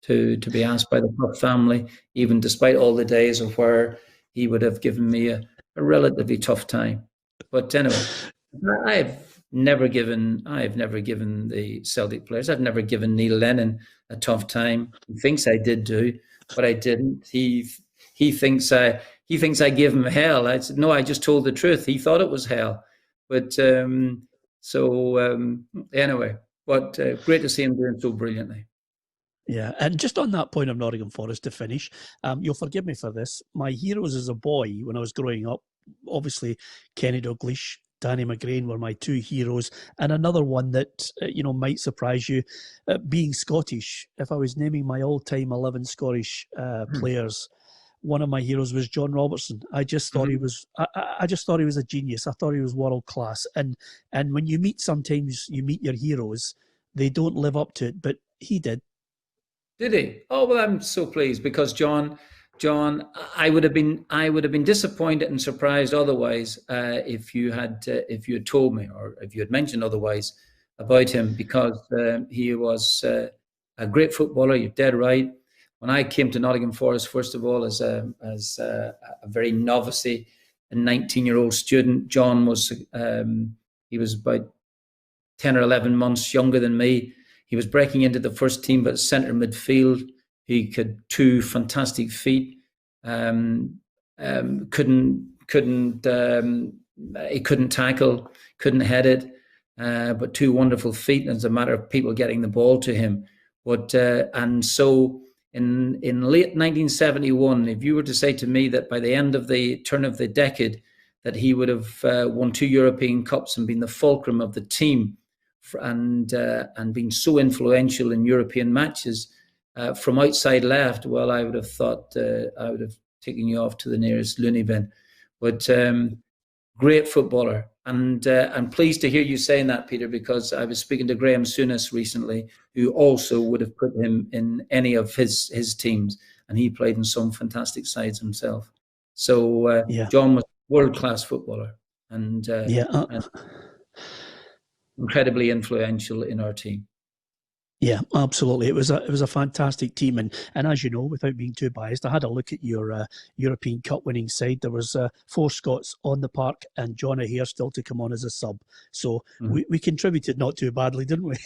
to be asked by the Clough family, even despite all the days of where he would have given me a relatively tough time. But anyway, I've never given the Celtic players, I've never given Neil Lennon a tough time. He thinks I did do, but I didn't. He thinks I gave him hell. I said, no, I just told the truth. He thought it was hell. But anyway, but great to see him doing so brilliantly. Yeah, and just on that point of Nottingham Forest to finish, you'll forgive me for this. My heroes as a boy when I was growing up, obviously Kenny Dalglish, Danny McGrain were my two heroes, and another one that might surprise you, being Scottish. If I was naming my all-time 11 Scottish players, one of my heroes was John Robertson. I just thought he was. I just thought he was a genius. I thought he was world class. And when you meet, sometimes you meet your heroes, they don't live up to it, but he did. Did he? Oh well, I'm so pleased because John, I would have been disappointed and surprised otherwise if you had told me or if you had mentioned otherwise about him, because he was a great footballer. You're dead right. When I came to Nottingham Forest, first of all, as a very novice, a 19-year-old student, John was he was about 10 or 11 months younger than me. He was breaking into the first team, but centre midfield. He could two fantastic feet. He couldn't tackle, couldn't head it, but two wonderful feet. And it's a matter of people getting the ball to him. But and so in late 1971, if you were to say to me that by the end of the turn of the decade, that he would have won 2 European Cups and been the fulcrum of the team, and being so influential in European matches from outside left, well, I would have thought I would have taken you off to the nearest loony bin. But great footballer, and I'm pleased to hear you saying that, Peter, because I was speaking to Graham Souness recently, who also would have put him in any of his teams, and he played in some fantastic sides himself. So John was a world-class footballer, and incredibly influential in our team. Yeah, absolutely. It was a fantastic team, and as you know, without being too biased, I had a look at your European Cup winning side. There was 4 Scots on the park, and John O'Hare still to come on as a sub. So we contributed not too badly, didn't we?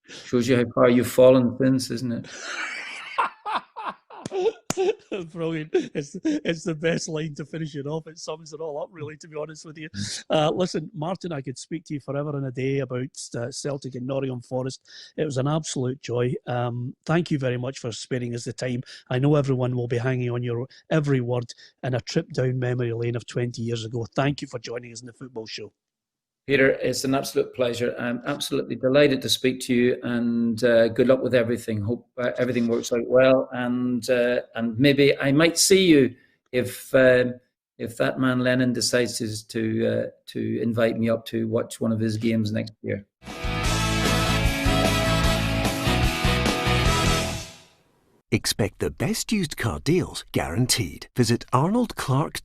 Shows you how far you've fallen since, isn't it? Brilliant. It's the best line to finish it off. It sums it all up, really, to be honest with you. Listen, Martin, I could speak to you forever and a day about Celtic and Nottingham Forest. It was an absolute joy. Thank you very much for sparing us the time. I know everyone will be hanging on your every word in a trip down memory lane of 20 years ago. Thank you for joining us in the Football Show. Peter, it's an absolute pleasure. I'm absolutely delighted to speak to you, and good luck with everything. Hope everything works out well, and maybe I might see you if that man Lennon decides to invite me up to watch one of his games next year. Expect the best used car deals guaranteed. Visit arnoldclark.com.